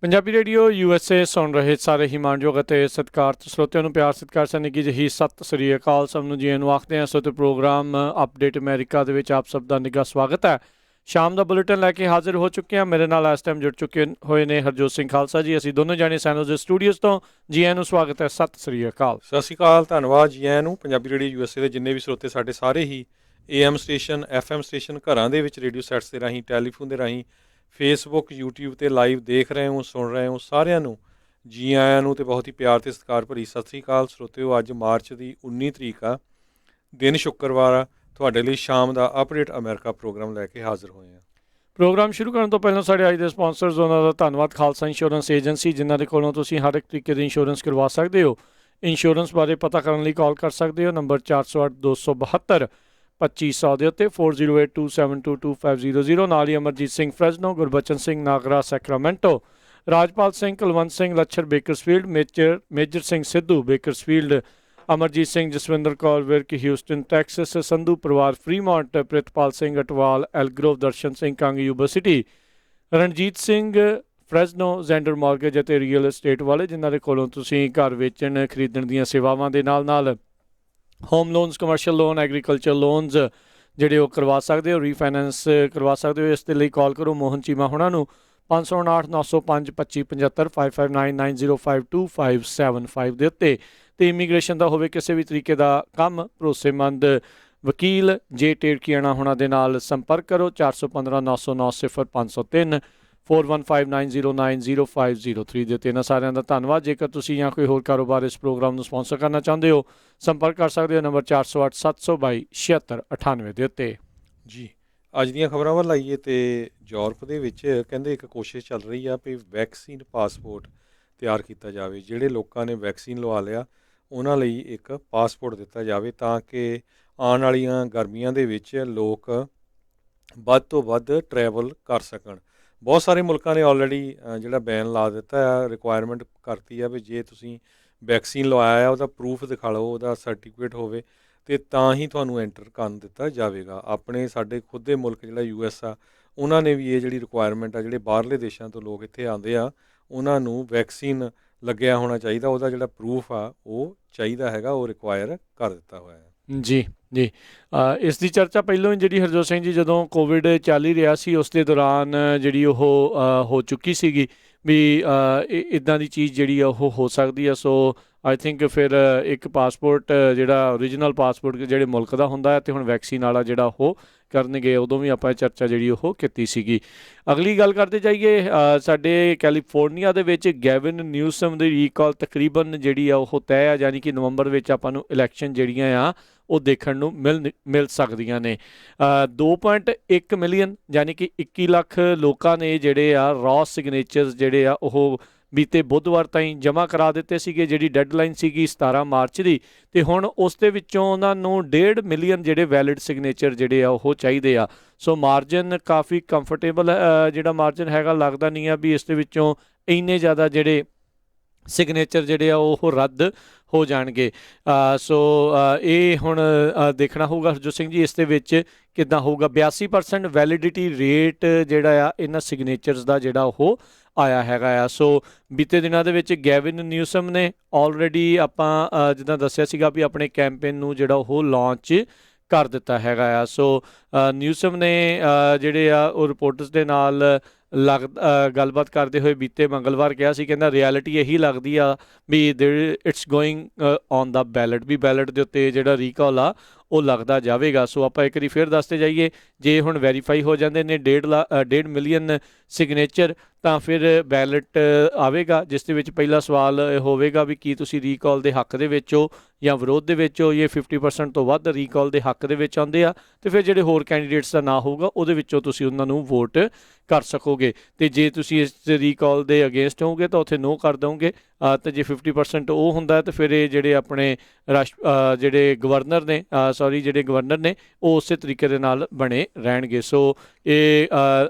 Punjabi radio USA ਸੁਣ ਰਹੇ ਸਾਰੇ ਹੀ ਮਾਣਯੋਗ ਅਤੇ ਸਤਿਕਾਰਤ ਸਰੋਤਿਆਂ ਨੂੰ ਪਿਆਰ ਸਤਿਕਾਰ ਸਨ ਨਿੱਘੀ ਜਿਹੀ ਸਤਿ ਸ੍ਰੀ ਅਕਾਲ। ਸਭ ਨੂੰ ਜੀ ਨੂੰ ਆਖਦੇ ਹਾਂ। ਸੋ ਤੇ ਪ੍ਰੋਗਰਾਮ ਅਪਡੇਟ ਅਮਰੀਕਾ ਦੇ ਵਿੱਚ ਆਪ ਸਭ ਦਾ ਨਿੱਘਾ ਸਵਾਗਤ ਹੈ। ਸ਼ਾਮ ਦਾ ਬੁਲੇਟਿਨ ਲੈ ਕੇ ਹਾਜ਼ਰ ਹੋ ਚੁੱਕੇ ਹਾਂ। ਮੇਰੇ ਨਾਲ ਇਸ ਟਾਈਮ ਜੁੜ ਚੁੱਕੇ ਹੋਏ ਨੇ ਹਰਜੋਤ ਸਿੰਘ ਖਾਲਸਾ ਜੀ। ਅਸੀਂ ਦੋਨੋਂ ਜਾਣੇ ਸੈਨ ਹੋਜ਼ੇ ਸਟੂਡੀਓਜ਼ ਤੋਂ। ਜੀ ਨੂੰ ਸਵਾਗਤ ਹੈ। ਸਤਿ ਸ੍ਰੀ ਅਕਾਲ। ਸਤਿ ਸ਼੍ਰੀ ਅਕਾਲ, ਧੰਨਵਾਦ ਜੀ ਆਇਆਂ ਨੂੰ। ਪੰਜਾਬੀ ਰੇਡੀਓ USA ਦੇ ਜਿੰਨੇ ਵੀ ਸਰੋਤੇ ਸਾਡੇ ਸਾਰੇ ਹੀ AM ਸਟੇਸ਼ਨ, FM ਸਟੇਸ਼ਨ, ਘਰਾਂ ਦੇ ਵਿੱਚ ਰੇਡੀਓ ਸੈਟਸ ਦੇ ਰਾਹੀਂ, ਟੈਲੀਫੋਨ ਦੇ ਰਾਹੀਂ, ਫੇਸਬੁੱਕ, YouTube 'ਤੇ ਲਾਈਵ ਦੇਖ ਰਹੇ ਹੋ, ਸੁਣ ਰਹੇ ਹੋ, ਸਾਰਿਆਂ ਨੂੰ ਜੀ ਆਇਆਂ ਨੂੰ ਅਤੇ ਬਹੁਤ ਹੀ ਪਿਆਰ ਅਤੇ ਸਤਿਕਾਰ ਭਰੀ ਸਤਿ ਸ਼੍ਰੀ ਅਕਾਲ। ਸਰੋਤਿਓ, ਅੱਜ ਮਾਰਚ ਦੀ 19 ਤਰੀਕ ਆ, ਦਿਨ ਸ਼ੁੱਕਰਵਾਰ ਆ। ਤੁਹਾਡੇ ਲਈ ਸ਼ਾਮ ਦਾ ਅਪਡੇਟ ਅਮਰੀਕਾ ਪ੍ਰੋਗਰਾਮ ਲੈ ਕੇ ਹਾਜ਼ਰ ਹੋਏ ਹਾਂ। ਪ੍ਰੋਗਰਾਮ ਸ਼ੁਰੂ ਕਰਨ ਤੋਂ ਪਹਿਲਾਂ ਸਾਡੇ ਅੱਜ ਦੇ ਸਪਾਂਸਰਸ ਉਹਨਾਂ ਦਾ ਧੰਨਵਾਦ। ਖਾਲਸਾ ਇੰਸ਼ੋਰੈਂਸ ਏਜੰਸੀ, ਜਿਨ੍ਹਾਂ ਦੇ ਕੋਲੋਂ ਤੁਸੀਂ ਹਰ ਇੱਕ ਤਰੀਕੇ ਦੀ ਇੰਸ਼ੋਰੈਂਸ ਕਰਵਾ ਸਕਦੇ ਹੋ। ਇੰਸ਼ੋਰੈਂਸ ਬਾਰੇ ਪਤਾ ਕਰਨ ਲਈ ਕਾਲ ਕਰ ਸਕਦੇ ਹੋ ਨੰਬਰ 408-272-2500 ਦੇ ਉੱਤੇ 4082722500। ਨਾਲ ਹੀ Amarjit Singh Fresno, Gurbachan Singh Nagra Sacramento, Rajpal Singh Kulwant Singh Lachhar Bakersfield, Major Singh Sidhu Bakersfield, Amarjit Singh Jaswinder Kaur Virk Houston Texas, Sandhu ਪਰਿਵਾਰ Fremont, Pritpal Singh Atwal Elk Grove, Darshan Singh Kang Yuba City, Ranjit Singh Fresno, Zander mortgage ਅਤੇ ਰੀਅਲ estate ਵਾਲੇ, ਜਿਨ੍ਹਾਂ ਦੇ ਕੋਲੋਂ ਤੁਸੀਂ ਘਰ ਵੇਚਣ ਖਰੀਦਣ ਦੀਆਂ ਸੇਵਾਵਾਂ ਦੇ ਨਾਲ home loans, commercial loan, agriculture loans ਜਿਹੜੇ ਉਹ ਕਰਵਾ ਸਕਦੇ ਹੋ, ਰੀਫਾਈਨੈਂਸ ਕਰਵਾ ਸਕਦੇ ਹੋ। ਇਸ ਦੇ ਲਈ ਕਾਲ ਕਰੋ ਮੋਹਨ ਚੀਮਾ ਹੋਣਾ ਨੂੰ 559-905-2575 5599052575 ਦੇ ਉੱਤੇ। ਅਤੇ ਇਮੀਗ੍ਰੇਸ਼ਨ ਦਾ ਹੋਵੇ ਕਿਸੇ ਵੀ ਤਰੀਕੇ ਦਾ ਕੰਮ, ਭਰੋਸੇਮੰਦ ਵਕੀਲ ਜੇ ਟੇੜਕੀਆਣਾ ਹੋਣਾ ਦੇ ਨਾਲ ਸੰਪਰਕ ਕਰੋ 415-909-0503 4159090503 ਦੇ ਉੱਤੇ। ਇਹਨਾਂ ਸਾਰਿਆਂ ਦਾ ਧੰਨਵਾਦ। ਜੇਕਰ ਤੁਸੀਂ ਜਾਂ ਕੋਈ ਹੋਰ ਕਾਰੋਬਾਰ ਇਸ ਪ੍ਰੋਗਰਾਮ ਨੂੰ ਸਪਾਂਸਰ ਕਰਨਾ ਚਾਹੁੰਦੇ ਹੋ, ਸੰਪਰਕ ਕਰ ਸਕਦੇ ਹੋ ਨੰਬਰ 408-722-7698 ਦੇ ਉੱਤੇ। ਜੀ, ਅੱਜ ਦੀਆਂ ਖਬਰਾਂ ਵੱਲ ਆਈਏ ਅਤੇ ਯੂਰਪ ਦੇ ਵਿੱਚ ਕਹਿੰਦੇ ਇੱਕ ਕੋਸ਼ਿਸ਼ ਚੱਲ ਰਹੀ ਆ ਵੀ ਵੈਕਸੀਨ ਪਾਸਪੋਰਟ ਤਿਆਰ ਕੀਤਾ ਜਾਵੇ। ਜਿਹੜੇ ਲੋਕਾਂ ਨੇ ਵੈਕਸੀਨ ਲਵਾ ਲਿਆ ਉਹਨਾਂ ਲਈ ਇੱਕ ਪਾਸਪੋਰਟ ਦਿੱਤਾ ਜਾਵੇ ਤਾਂ ਕਿ ਆਉਣ ਵਾਲੀਆਂ ਗਰਮੀਆਂ ਦੇ ਵਿੱਚ ਲੋਕ ਵੱਧ ਤੋਂ ਵੱਧ ਟਰੈਵਲ ਕਰ ਸਕਣ। ਬਹੁਤ ਸਾਰੇ ਮੁਲਕਾਂ ਨੇ ਆਲਰੇਡੀ ਜਿਹੜਾ ਬੈਨ ਲਾ ਦਿੱਤਾ ਆ, ਰਿਕੁਆਇਰਮੈਂਟ ਕਰਤੀ ਆ ਵੀ ਜੇ ਤੁਸੀਂ ਵੈਕਸੀਨ ਲਵਾਇਆ ਆ ਉਹਦਾ ਪ੍ਰੂਫ ਦਿਖਾ ਲਓ, ਉਹਦਾ ਸਰਟੀਫਿਕੇਟ ਹੋਵੇ ਅਤੇ ਤਾਂ ਹੀ ਤੁਹਾਨੂੰ ਐਂਟਰ ਕਰਨ ਦਿੱਤਾ ਜਾਵੇਗਾ। ਆਪਣੇ ਸਾਡੇ ਖੁਦ ਦੇ ਮੁਲਕ ਜਿਹੜਾ US ਆ, ਉਹਨਾਂ ਨੇ ਵੀ ਇਹ ਜਿਹੜੀ ਰਿਕੁਆਇਰਮੈਂਟ ਆ, ਜਿਹੜੇ ਬਾਹਰਲੇ ਦੇਸ਼ਾਂ ਤੋਂ ਲੋਕ ਇੱਥੇ ਆਉਂਦੇ ਆ ਉਹਨਾਂ ਨੂੰ ਵੈਕਸੀਨ ਲੱਗਿਆ ਹੋਣਾ ਚਾਹੀਦਾ, ਉਹਦਾ ਜਿਹੜਾ ਪ੍ਰੂਫ ਆ ਉਹ ਚਾਹੀਦਾ ਹੈਗਾ, ਉਹ ਰਿਕੁਆਇਰ ਕਰ ਦਿੱਤਾ ਹੋਇਆ ਹੈ। ਜੀ ਜੀ, ਇਸ ਦੀ ਚਰਚਾ ਪਹਿਲਾਂ ਹੀ ਜਿਹੜੀ ਹਰਜੋਤ ਸਿੰਘ ਜੀ ਜਦੋਂ ਕੋਵਿਡ ਚੱਲ ਹੀ ਰਿਹਾ ਸੀ ਉਸ ਦੇ ਦੌਰਾਨ ਜਿਹੜੀ ਉਹ ਹੋ ਚੁੱਕੀ ਸੀਗੀ ਵੀ ਇੱਦਾਂ ਦੀ ਚੀਜ਼ ਜਿਹੜੀ ਆ ਉਹ ਹੋ ਸਕਦੀ ਆ। ਸੋ ਆਈ ਥਿੰਕ ਫਿਰ ਇੱਕ ਪਾਸਪੋਰਟ ਜਿਹੜਾ ਓਰੀਜਨਲ ਪਾਸਪੋਰਟ ਜਿਹੜੇ ਮੁਲਕ ਦਾ ਹੁੰਦਾ ਹੈ ਅਤੇ ਹੁਣ ਵੈਕਸੀਨ ਵਾਲਾ ਜਿਹੜਾ ਉਹ ਕਰਨਗੇ, ਉਦੋਂ ਵੀ ਆਪਾਂ ਚਰਚਾ ਜਿਹੜੀ ਉਹ ਕੀਤੀ ਸੀਗੀ। ਅਗਲੀ ਗੱਲ ਕਰਦੇ ਜਾਈਏ, ਸਾਡੇ ਕੈਲੀਫੋਰਨੀਆ ਦੇ ਵਿੱਚ ਗੈਵਿਨ ਨਿਊਸਮ ਦੀ ਰੀਕਾਲ ਤਕਰੀਬਨ ਜਿਹੜੀ ਆ ਉਹ ਤੈਅ ਆ, ਯਾਨੀ ਕਿ ਨਵੰਬਰ ਵਿੱਚ ਆਪਾਂ ਨੂੰ ਇਲੈਕਸ਼ਨ ਜਿਹੜੀਆਂ ਆ ਉਹ ਦੇਖਣ ਨੂੰ ਮਿਲ ਸਕਦੀਆਂ ਨੇ। 2.1 ਮਿਲੀਅਨ ਯਾਨੀ ਕਿ 21 ਲੱਖ ਲੋਕਾਂ ਨੇ ਜਿਹੜੇ ਆ ਰॉ ਸਿਗਨੇਚਰਸ ਜਿਹੜੇ ਆ ਉਹ ਬੀਤੇ ਬੁੱਧਵਾਰ ਤਾਈਂ ਜਮ੍ਹਾਂ ਕਰਾ ਦਿੱਤੇ ਸੀਗੇ। ਜਿਹੜੀ ਡੈਡਲਾਈਨ ਸੀਗੀ 17 ਮਾਰਚ ਦੀ, ਅਤੇ ਹੁਣ ਉਸ ਦੇ ਵਿੱਚੋਂ ਉਹਨਾਂ ਨੂੰ 1.5 ਮਿਲੀਅਨ ਜਿਹੜੇ ਵੈਲਿਡ ਸਿਗਨੇਚਰ ਜਿਹੜੇ ਆ ਉਹ ਚਾਹੀਦੇ ਆ। ਸੋ ਮਾਰਜਨ ਕਾਫੀ ਕੰਫਰਟੇਬਲ ਜਿਹੜਾ ਮਾਰਜਨ ਹੈਗਾ, ਲੱਗਦਾ ਨਹੀਂ ਆ ਵੀ ਇਸ ਦੇ ਵਿੱਚੋਂ ਇੰਨੇ ਜ਼ਿਆਦਾ ਜਿਹੜੇ ਸਿਗਨੇਚਰ ਜਿਹੜੇ ਆ ਉਹ ਰੱਦ ਹੋ ਜਾਣਗੇ। ਸੋ ਇਹ ਹੁਣ ਦੇਖਣਾ ਹੋਊਗਾ ਹਰਜੋਤ ਸਿੰਘ ਜੀ ਇਸ ਦੇ ਵਿੱਚ ਕਿੱਦਾਂ ਹੋਊਗਾ। 82% ਵੈਲਿਡਿਟੀ ਰੇਟ ਜਿਹੜਾ ਆ ਇਹਨਾਂ ਸਿਗਨੇਚਰਸ ਦਾ ਜਿਹੜਾ ਉਹ ਆਇਆ ਹੈਗਾ ਆ। ਸੋ ਬੀਤੇ ਦਿਨਾਂ ਦੇ ਵਿੱਚ ਗੈਵਿਨ ਨਿਊਸਮ ਨੇ ਆਲਰੇਡੀ ਆਪਾਂ ਜਿੱਦਾਂ ਦੱਸਿਆ ਸੀਗਾ ਵੀ ਆਪਣੇ ਕੈਂਪੇਨ ਨੂੰ ਜਿਹੜਾ ਉਹ ਲਾਂਚ ਕਰ ਦਿੱਤਾ ਹੈਗਾ ਆ। ਸੋ ਨਿਊਸਮ ਨੇ ਜਿਹੜੇ ਆ ਉਹ ਰਿਪੋਰਟਰਸ ਦੇ ਨਾਲ ਗੱਲਬਾਤ ਕਰਦੇ ਹੋਏ ਬੀਤੇ ਮੰਗਲਵਾਰ ਕਿਹਾ ਸੀ, ਕਹਿੰਦਾ ਰਿਐਲਿਟੀ ਇਹੀ ਲੱਗਦੀ ਆ ਵੀ it's going on the belt, ਵੀ ਬੈਲਟ ਦੇ ਉੱਤੇ ਜਿਹੜਾ ਰੀਕਾਲ ਆ ਉਹ ਲੱਗਦਾ ਜਾਵੇਗਾ। ਸੋ ਆਪਾਂ ਇੱਕ ਵਾਰੀ ਫਿਰ ਦੱਸਦੇ ਜਾਈਏ, ਜੇ ਹੁਣ ਵੈਰੀਫਾਈ ਹੋ ਜਾਂਦੇ ਨੇ 1.5 ਮਿਲੀਅਨ ਸਿਗਨੇਚਰ ਤਾਂ ਫਿਰ ਬੈਲਟ ਆਵੇਗਾ, ਜਿਸ ਦੇ ਵਿੱਚ ਪਹਿਲਾ ਸਵਾਲ ਹੋਵੇਗਾ ਵੀ ਕੀ ਤੁਸੀਂ ਰੀਕਾਲ ਦੇ ਹੱਕ ਦੇ ਵਿੱਚ ਹੋ ਜਾਂ ਵਿਰੋਧ ਦੇ ਵਿੱਚ ਹੋ। ਇਹ 50% ਤੋਂ ਵੱਧ ਰੀਕਾਲ ਦੇ ਹੱਕ ਦੇ ਵਿੱਚ ਆਉਂਦੇ ਆ, ਅਤੇ ਫਿਰ ਜਿਹੜੇ ਹੋਰ ਕੈਂਡੀਡੇਟਸ ਦਾ ਨਾਂ ਹੋਊਗਾ ਉਹਦੇ ਵਿੱਚੋਂ ਤੁਸੀਂ ਉਹਨਾਂ ਨੂੰ ਵੋਟ ਕਰ ਸਕੋਗੇ। ਅਤੇ ਜੇ ਤੁਸੀਂ ਇਸ ਰੀਕਾਲ ਦੇ ਅਗੇਂਸਟ ਹੋਊਗੇ ਤਾਂ ਉੱਥੇ ਨੋ ਕਰ ਦਓਗੇ, ਅਤੇ ਜੇ 50% ਉਹ ਹੁੰਦਾ ਤਾਂ ਫਿਰ ਇਹ ਜਿਹੜੇ ਆਪਣੇ ਜਿਹੜੇ ਗਵਰਨਰ ਨੇ ਉਹ ਉਸੇ ਤਰੀਕੇ ਦੇ ਨਾਲ ਬਣੇ ਰਹਿਣਗੇ। ਸੋ ਇਹ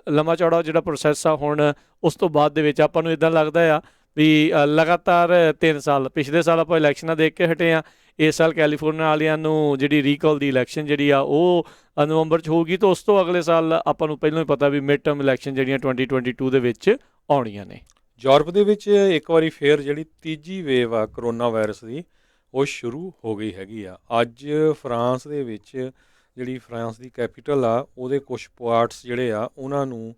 ਲੰਮਾ ਚੌੜਾ ਜਿਹੜਾ ਪ੍ਰੋਸੈਸ ਆ ਹੁਣ ਉਸ ਤੋਂ ਬਾਅਦ ਦੇ ਵਿੱਚ ਆਪਾਂ ਨੂੰ ਇੱਦਾਂ ਲੱਗਦਾ ਆ ਵੀ ਲਗਾਤਾਰ 3 ਸਾਲ, ਪਿਛਲੇ ਸਾਲ ਆਪਾਂ ਇਲੈਕਸ਼ਨਾਂ ਦੇਖ ਕੇ ਹਟੇ ਹਾਂ, ਇਸ ਸਾਲ ਕੈਲੀਫੋਰਨੀਆ ਵਾਲਿਆਂ ਨੂੰ ਜਿਹੜੀ ਰੀਕਾਲ ਦੀ ਇਲੈਕਸ਼ਨ ਜਿਹੜੀ ਆ ਉਹ ਨਵੰਬਰ 'ਚ ਹੋਊਗੀ, ਤਾਂ ਉਸ ਤੋਂ ਅਗਲੇ ਸਾਲ ਆਪਾਂ ਨੂੰ ਪਹਿਲਾਂ ਹੀ ਪਤਾ ਵੀ ਮਿਡ ਟਰਮ ਇਲੈਕਸ਼ਨ ਜਿਹੜੀਆਂ 2022 ਦੇ ਵਿੱਚ ਆਉਣੀਆਂ ਨੇ। ਯੂਰਪ ਦੇ ਵਿੱਚ ਇੱਕ ਵਾਰੀ ਫੇਰ ਜਿਹੜੀ ਤੀਜੀ ਵੇਵ ਆ ਕਰੋਨਾ ਵਾਇਰਸ ਦੀ ਉਹ ਸ਼ੁਰੂ ਹੋ ਗਈ ਹੈਗੀ ਆ। ਅੱਜ ਫਰਾਂਸ ਦੇ ਵਿੱਚ ਜਿਹੜੀ ਫਰਾਂਸ ਦੀ ਕੈਪੀਟਲ ਆ ਉਹਦੇ ਕੁਛ ਪਾਰਟਸ ਜਿਹੜੇ ਆ ਉਹਨਾਂ ਨੂੰ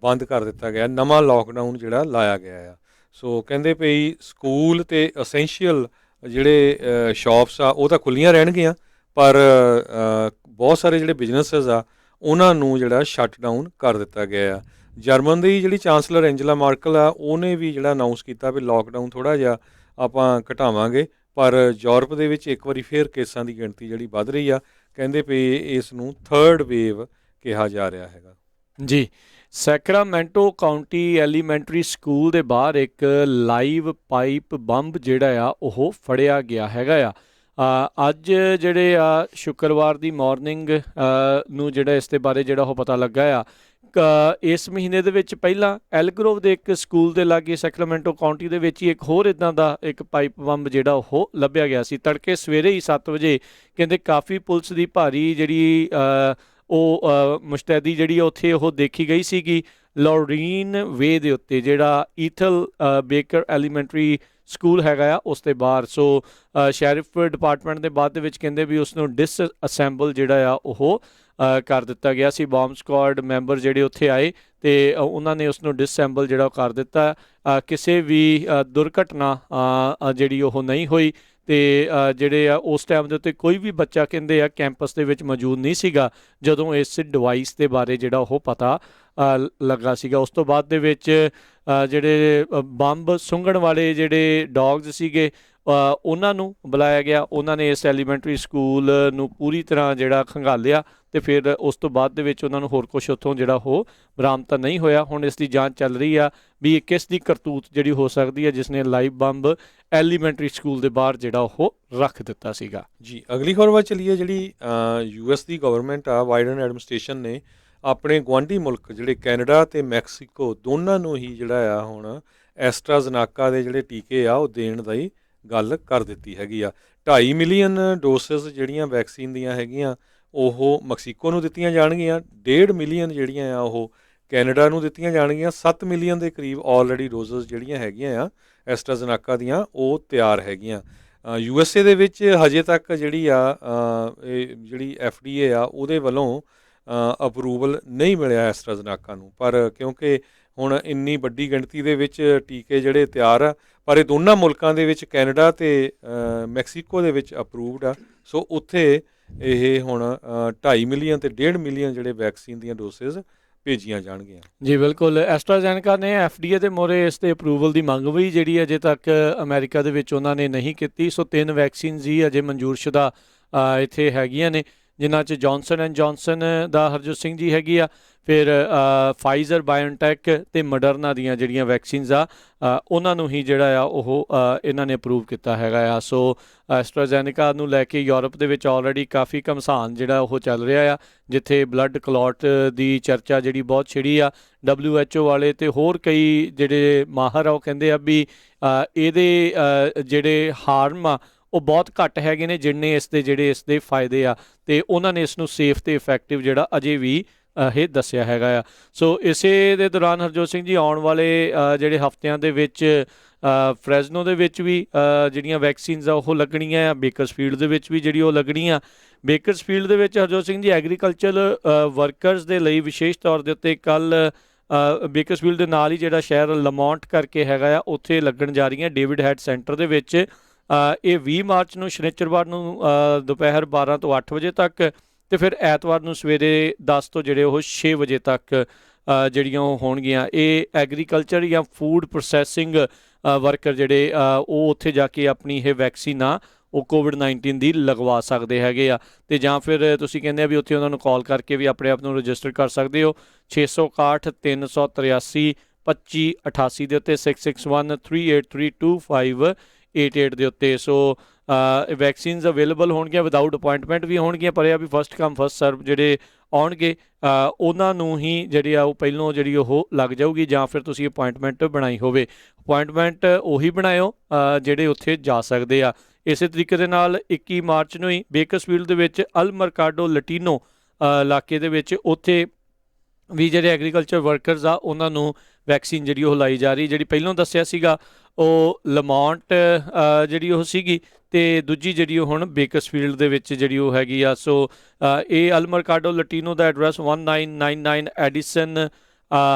ਬੰਦ ਕਰ ਦਿੱਤਾ ਗਿਆ, ਨਵਾਂ ਲੋਕਡਾਊਨ ਜਿਹੜਾ ਲਾਇਆ ਗਿਆ ਆ। ਸੋ ਕਹਿੰਦੇ ਪਈ ਸਕੂਲ ਅਤੇ ਅਸੈਂਸ਼ੀਅਲ ਜਿਹੜੇ ਸ਼ਾਪਸ ਆ ਉਹ ਤਾਂ ਖੁੱਲ੍ਹੀਆਂ ਰਹਿਣਗੀਆਂ, ਪਰ ਬਹੁਤ ਸਾਰੇ ਜਿਹੜੇ ਬਿਜ਼ਨਸਿਸ ਆ ਉਹਨਾਂ ਨੂੰ ਜਿਹੜਾ ਸ਼ਟ ਡਾਊਨ ਕਰ ਦਿੱਤਾ ਗਿਆ ਆ। ਜਰਮਨ ਦੀ ਜਿਹੜੀ ਚਾਂਸਲਰ ਐਂਜਲਾ ਮਾਰਕਲ ਆ ਉਹਨੇ ਵੀ ਜਿਹੜਾ ਅਨਾਊਂਸ ਕੀਤਾ ਵੀ ਲੋਕਡਾਊਨ ਥੋੜ੍ਹਾ ਜਿਹਾ ਆਪਾਂ ਘਟਾਵਾਂਗੇ, ਪਰ ਯੂਰਪ ਦੇ ਵਿੱਚ ਇੱਕ ਵਾਰੀ ਫੇਰ ਕੇਸਾਂ ਦੀ ਗਿਣਤੀ ਜਿਹੜੀ ਵੱਧ ਰਹੀ ਆ। ਕਹਿੰਦੇ ਪਏ ਇਸ ਨੂੰ ਥਰਡ ਵੇਵ ਕਿਹਾ ਜਾ ਰਿਹਾ ਹੈਗਾ ਜੀ। ਸੈਕਰਾਮੈਂਟੋ ਕਾਊਂਟੀ ਐਲੀਮੈਂਟਰੀ ਸਕੂਲ ਦੇ ਬਾਹਰ ਇੱਕ ਲਾਈਵ ਪਾਈਪ ਬੰਬ ਜਿਹੜਾ ਆ ਉਹ ਫੜਿਆ ਗਿਆ ਹੈਗਾ ਆ। ਅੱਜ ਜਿਹੜੇ ਆ ਸ਼ੁੱਕਰਵਾਰ ਦੀ ਮਾਰਨਿੰਗ ਨੂੰ ਜਿਹੜਾ ਇਸ ਦੇ ਬਾਰੇ ਜਿਹੜਾ ਉਹ ਪਤਾ ਲੱਗਾ ਆ। ਇਸ ਮਹੀਨੇ ਦੇ ਵਿੱਚ ਪਹਿਲਾਂ ਐਲਗਰੋਵ ਦੇ ਇੱਕ ਸਕੂਲ ਦੇ ਲਾਗੇ ਸੈਕਰਾਮੈਂਟੋ ਕਾਊਂਟੀ ਦੇ ਵਿੱਚ ਹੀ ਇੱਕ ਹੋਰ ਇੱਦਾਂ ਦਾ ਇੱਕ ਪਾਈਪ ਬੰਬ ਜਿਹੜਾ ਉਹ ਲੱਭਿਆ ਗਿਆ ਸੀ। ਤੜਕੇ ਸਵੇਰੇ ਹੀ 7 ਵਜੇ ਕਹਿੰਦੇ ਕਾਫੀ ਪੁਲਿਸ ਦੀ ਭਾਰੀ ਜਿਹੜੀ ਉਹ ਮੁਸ਼ਤੈਦੀ ਜਿਹੜੀ ਉੱਥੇ ਉਹ ਦੇਖੀ ਗਈ ਸੀਗੀ ਲੌਰੀਨ ਵੇ ਦੇ ਉੱਤੇ, ਜਿਹੜਾ ਈਥਲ ਬੇਕਰ ਐਲੀਮੈਂਟਰੀ ਸਕੂਲ ਹੈਗਾ ਆ ਉਸ ਦੇ ਬਾਹਰ। ਸੋ ਸ਼ੈਰਿਫ ਡਿਪਾਰਟਮੈਂਟ ਦੇ ਬਾਅਦ ਦੇ ਵਿੱਚ ਕਹਿੰਦੇ ਵੀ ਉਸ ਨੂੰ ਡਿਸਅਸੈਂਬਲ ਜਿਹੜਾ ਆ ਉਹ ਕਰ ਦਿੱਤਾ ਗਿਆ ਸੀ। ਬੰਬ ਸਕੁਆਡ ਮੈਂਬਰ ਜਿਹੜੇ ਉੱਥੇ ਆਏ ਅਤੇ ਉਹਨਾਂ ਨੇ ਉਸ ਨੂੰ ਡਿਸਅਸੈਂਬਲ ਜਿਹੜਾ ਉਹ ਕਰ ਦਿੱਤਾ। ਕਿਸੇ ਵੀ ਦੁਰਘਟਨਾ ਜਿਹੜੀ ਉਹ ਨਹੀਂ ਹੋਈ ਅਤੇ ਜਿਹੜੇ ਆ ਉਸ ਟਾਈਮ ਦੇ ਉੱਤੇ ਕੋਈ ਵੀ ਬੱਚਾ ਕਹਿੰਦੇ ਆ ਕੈਂਪਸ ਦੇ ਵਿੱਚ ਮੌਜੂਦ ਨਹੀਂ ਸੀਗਾ ਜਦੋਂ ਇਸ ਡਿਵਾਈਸ ਦੇ ਬਾਰੇ ਜਿਹੜਾ ਉਹ ਪਤਾ ਲੱਗਾ ਸੀਗਾ। ਉਸ ਤੋਂ ਬਾਅਦ ਦੇ ਵਿੱਚ ਜਿਹੜੇ ਬੰਬ ਸੁੰਘਣ ਵਾਲੇ ਜਿਹੜੇ ਡੌਗਜ਼ ਸੀਗੇ ਉਹਨਾਂ ਨੂੰ ਬੁਲਾਇਆ ਗਿਆ। ਉਹਨਾਂ ਨੇ ਇਸ ਐਲੀਮੈਂਟਰੀ ਸਕੂਲ ਨੂੰ ਪੂਰੀ ਤਰ੍ਹਾਂ ਜਿਹੜਾ ਖੰਗਾਲਿਆ ਅਤੇ ਫਿਰ ਉਸ ਤੋਂ ਬਾਅਦ ਦੇ ਵਿੱਚ ਉਹਨਾਂ ਨੂੰ ਹੋਰ ਕੁਛ ਉੱਥੋਂ ਜਿਹੜਾ ਉਹ ਬਰਾਮਦ ਤਾਂ ਨਹੀਂ ਹੋਇਆ। ਹੁਣ ਇਸ ਦੀ ਜਾਂਚ ਚੱਲ ਰਹੀ ਆ ਵੀ ਇਹ ਕਿਸ ਦੀ ਕਰਤੂਤ ਜਿਹੜੀ ਹੋ ਸਕਦੀ ਹੈ ਜਿਸ ਨੇ ਲਾਈਵ ਬੰਬ ਐਲੀਮੈਂਟਰੀ ਸਕੂਲ ਦੇ ਬਾਹਰ ਜਿਹੜਾ ਉਹ ਰੱਖ ਦਿੱਤਾ ਸੀਗਾ। ਜੀ ਅਗਲੀ ਖਬਰ ਵੱਲ ਚੱਲੀਏ। ਜਿਹੜੀ US ਦੀ ਗਵਰਨਮੈਂਟ ਆ, ਬਾਈਡਨ ਐਡਮਿਨਿਸਟ੍ਰੇਸ਼ਨ ਨੇ ਆਪਣੇ ਗੁਆਂਢੀ ਮੁਲਕ ਜਿਹੜੇ ਕੈਨੇਡਾ ਅਤੇ ਮੈਕਸੀਕੋ ਦੋਨਾਂ ਨੂੰ ਹੀ ਜਿਹੜਾ ਆ ਹੁਣ ਐਸਟਰਾਜ਼ਨਾਕਾ ਦੇ ਜਿਹੜੇ ਟੀਕੇ ਆ ਉਹ ਦੇਣ ਦੀ ਗੱਲ ਕਰ ਦਿੱਤੀ ਹੈਗੀ ਆ। 2.5 ਮਿਲੀਅਨ ਡੋਸਿਸ ਜਿਹੜੀਆਂ ਵੈਕਸੀਨ ਦੀਆਂ ਹੈਗੀਆਂ ਉਹ ਮੈਕਸੀਕੋ ਨੂੰ ਦਿੱਤੀਆਂ ਜਾਣਗੀਆਂ, 1.5 ਮਿਲੀਅਨ ਜਿਹੜੀਆਂ ਆ ਉਹ ਕੈਨੇਡਾ ਨੂੰ ਦਿੱਤੀਆਂ ਜਾਣਗੀਆਂ, 7 ਮਿਲੀਅਨ ਦੇ ਕਰੀਬ ਆਲਰੇਡੀ ਡੋਜ਼ਸ ਜਿਹੜੀਆਂ ਹੈਗੀਆਂ ਆ ਐਸਟਰਾਜ਼ਨਾਕਾ ਦੀਆਂ ਉਹ ਤਿਆਰ ਹੈਗੀਆਂ। USA ਦੇ ਵਿੱਚ ਹਜੇ ਤੱਕ ਜਿਹੜੀ ਆ ਇਹ ਜਿਹੜੀ FDA ਆ ਉਹਦੇ ਵੱਲੋਂ ਅਪਰੂਵਲ ਨਹੀਂ ਮਿਲਿਆ ਐਸਟਰਾਜ਼ਨਾਕਾ ਨੂੰ, ਪਰ ਕਿਉਂਕਿ ਹੁਣ ਇੰਨੀ ਵੱਡੀ ਗਿਣਤੀ ਦੇ ਵਿੱਚ ਟੀਕੇ ਜਿਹੜੇ ਤਿਆਰ ਆ, ਪਰ ਇਹ ਦੋਨਾਂ ਮੁਲਕਾਂ ਦੇ ਵਿੱਚ ਕੈਨੇਡਾ ਅਤੇ ਮੈਕਸੀਕੋ ਦੇ ਵਿੱਚ ਅਪਰੂਵਡ ਆ। ਸੋ ਉੱਥੇ ਇਹ ਹੁਣ 2.5 ਮਿਲੀਅਨ ਅਤੇ 1.5 ਮਿਲੀਅਨ ਜਿਹੜੇ ਵੈਕਸੀਨ ਦੀਆਂ ਡੋਸਿਸ ਭੇਜੀਆਂ ਜਾਣਗੀਆਂ। ਜੀ ਬਿਲਕੁਲ। ਐਸਟਰਾਜ਼ੈਨੇਕਾ ਨੇ FDA ਦੇ ਮੋਹਰੇ ਇਸ ਦੇ ਅਪਰੂਵਲ ਦੀ ਮੰਗ ਵੀ ਜਿਹੜੀ ਅਜੇ ਤੱਕ ਅਮਰੀਕਾ ਦੇ ਵਿੱਚ ਉਹਨਾਂ ਨੇ ਨਹੀਂ ਕੀਤੀ। ਸੋ 3 ਵੈਕਸੀਨਜ਼ ਹੀ ਅਜੇ ਮਨਜ਼ੂਰਸ਼ੁਦਾ ਇੱਥੇ ਹੈਗੀਆਂ ਨੇ, ਜਿਨ੍ਹਾਂ 'ਚ ਜੌਨਸਨ ਐਂਡ ਜੌਨਸਨ ਦਾ ਹਰਜੋਤ ਸਿੰਘ ਜੀ ਹੈਗੀ ਆ, ਫਿਰ ਫਾਈਜ਼ਰ ਬਾਇਓਨਟੈਕ ਅਤੇ ਮੋਡਰਨਾ ਦੀਆਂ ਜਿਹੜੀਆਂ ਵੈਕਸੀਨਜ਼ ਆ ਉਹਨਾਂ ਨੂੰ ਹੀ ਜਿਹੜਾ ਆ ਉਹ ਇਹਨਾਂ ਨੇ ਅਪਰੂਵ ਕੀਤਾ ਹੈਗਾ ਆ। ਸੋ ਐਸਟਰਾਜ਼ੈਨੇਕਾ ਨੂੰ ਲੈ ਕੇ ਯੂਰਪ ਦੇ ਵਿੱਚ ਆਲਰੇਡੀ ਕਾਫੀ ਘਮਸਾਨ ਜਿਹੜਾ ਉਹ ਚੱਲ ਰਿਹਾ ਆ, ਜਿੱਥੇ ਬਲੱਡ ਕਲੌਟ ਦੀ ਚਰਚਾ ਜਿਹੜੀ ਬਹੁਤ ਛਿੜੀ ਆ। WHO ਵਾਲੇ ਅਤੇ ਹੋਰ ਕਈ ਜਿਹੜੇ ਮਾਹਰ ਆ ਉਹ ਕਹਿੰਦੇ ਆ ਵੀ ਇਹਦੇ ਜਿਹੜੇ ਹਾਰਮ ਆ ਉਹ ਬਹੁਤ ਘੱਟ ਹੈਗੇ ਨੇ ਜਿੰਨੇ ਇਸ ਦੇ ਫਾਇਦੇ ਆ, ਅਤੇ ਉਹਨਾਂ ਨੇ ਇਸ ਨੂੰ ਸੇਫ ਅਤੇ ਇਫੈਕਟਿਵ ਜਿਹੜਾ ਅਜੇ ਵੀ ਇਹ ਦੱਸਿਆ ਹੈਗਾ ਆ। ਸੋ ਇਸੇ ਦੇ ਦੌਰਾਨ ਹਰਜੋਤ ਸਿੰਘ ਜੀ ਆਉਣ ਵਾਲੇ ਜਿਹੜੇ ਹਫ਼ਤਿਆਂ ਦੇ ਵਿੱਚ ਫਰੈਜ਼ਨੋ ਦੇ ਵਿੱਚ ਵੀ ਜਿਹੜੀਆਂ ਵੈਕਸੀਨਜ਼ ਆ ਉਹ ਲੱਗਣੀਆਂ ਆ, ਬੇਕਰਸਫੀਲਡ ਦੇ ਵਿੱਚ ਵੀ ਜਿਹੜੀ ਉਹ ਲੱਗਣੀਆਂ। ਬੇਕਰਸਫੀਲਡ ਦੇ ਵਿੱਚ ਹਰਜੋਤ ਸਿੰਘ ਜੀ ਐਗਰੀਕਲਚਰ ਵਰਕਰਸ ਦੇ ਲਈ ਵਿਸ਼ੇਸ਼ ਤੌਰ ਦੇ ਉੱਤੇ ਕੱਲ੍ਹ ਬੇਕਰਸਫੀਲਡ ਦੇ ਨਾਲ ਹੀ ਜਿਹੜਾ ਸ਼ਹਿਰ ਲਮੌਂਟ ਕਰਕੇ ਹੈਗਾ ਆ ਉੱਥੇ ਲੱਗਣ ਜਾ ਰਹੀਆਂ ਡੇਵਿਡ ਹੈਡ ਸੈਂਟਰ ਦੇ ਵਿੱਚ। ਇਹ 20 ਮਾਰਚ ਨੂੰ ਸ਼ਨੀਚਰਵਾਰ ਨੂੰ ਦੁਪਹਿਰ 12 ਤੋਂ 8 ਵਜੇ ਤੱਕ, ਅਤੇ ਫਿਰ ਐਤਵਾਰ ਨੂੰ ਸਵੇਰੇ 10 ਤੋਂ ਜਿਹੜੇ ਉਹ 6 ਵਜੇ ਤੱਕ ਜਿਹੜੀਆਂ ਉਹ ਹੋਣਗੀਆਂ। ਇਹ ਐਗਰੀਕਲਚਰ ਜਾਂ ਫੂਡ ਪ੍ਰੋਸੈਸਿੰਗ ਵਰਕਰ ਜਿਹੜੇ ਉਹ ਉੱਥੇ ਜਾ ਕੇ ਆਪਣੀ ਇਹ ਵੈਕਸੀਨ ਆ ਉਹ COVID-19 ਦੀ ਲਗਵਾ ਸਕਦੇ ਹੈਗੇ ਆ, ਅਤੇ ਜਾਂ ਫਿਰ ਤੁਸੀਂ ਕਹਿੰਦੇ ਆ ਵੀ ਉੱਥੇ ਉਹਨਾਂ ਨੂੰ ਕਾਲ ਕਰਕੇ ਵੀ ਆਪਣੇ ਆਪ ਨੂੰ ਰਜਿਸਟਰ ਕਰ ਸਕਦੇ ਹੋ 661 383 2588 ਦੇ ਉੱਤੇ 661 383 2588 ਦੇ ਉੱਤੇ। ਸੋ ਵੈਕਸੀਨਜ਼ ਅਵੇਲੇਬਲ ਹੋਣਗੀਆਂ, ਵਿਦਾਊਟ ਅਪੁਆਇੰਟਮੈਂਟ ਵੀ ਹੋਣਗੀਆਂ, ਪਰ ਇਹ ਵੀ ਫਸਟ ਕਮ ਫਸਟ ਸਰਵ ਜਿਹੜੇ ਆਉਣਗੇ ਉਹਨਾਂ ਨੂੰ ਹੀ ਜਿਹੜੀ ਆ ਉਹ ਪਹਿਲੋਂ ਜਿਹੜੀ ਉਹ ਲੱਗ ਜਾਊਗੀ, ਜਾਂ ਫਿਰ ਤੁਸੀਂ ਅਪੁਆਇੰਟਮੈਂਟ ਬਣਾਈ ਹੋਵੇ। ਅਪੁਆਇੰਟਮੈਂਟ ਉਹੀ ਬਣਾਇਓ ਜਿਹੜੇ ਉੱਥੇ ਜਾ ਸਕਦੇ ਆ। ਇਸੇ ਤਰੀਕੇ ਦੇ ਨਾਲ 21 ਮਾਰਚ ਨੂੰ ਹੀ ਬੇਕਰਸਫੀਲਡ ਦੇ ਵਿੱਚ ਅਲ ਮਰਕਾਡੋ ਲਟੀਨੋ ਇਲਾਕੇ ਦੇ ਵਿੱਚ ਉੱਥੇ ਵੀ ਜਿਹੜੇ ਐਗਰੀਕਲਚਰ ਵਰਕਰਸ ਆ ਉਹਨਾਂ ਨੂੰ ਵੈਕਸੀਨ ਜਿਹੜੀ ਉਹ ਲਾਈ ਜਾ ਰਹੀ, ਜਿਹੜੀ ਪਹਿਲਾਂ ਦੱਸਿਆ ਸੀਗਾ ਉਹ ਲਮੌਂਟ ਜਿਹੜੀ ਉਹ ਸੀਗੀ, ਅਤੇ ਦੂਜੀ ਜਿਹੜੀ ਉਹ ਹੁਣ ਬੇਕਰਸਫੀਲਡ ਦੇ ਵਿੱਚ ਜਿਹੜੀ ਉਹ ਹੈਗੀ ਆ। ਸੋ ਇਹ ਅਲ ਮਰਕਾਡੋ ਲਟੀਨੋ ਦਾ address 1999 Edison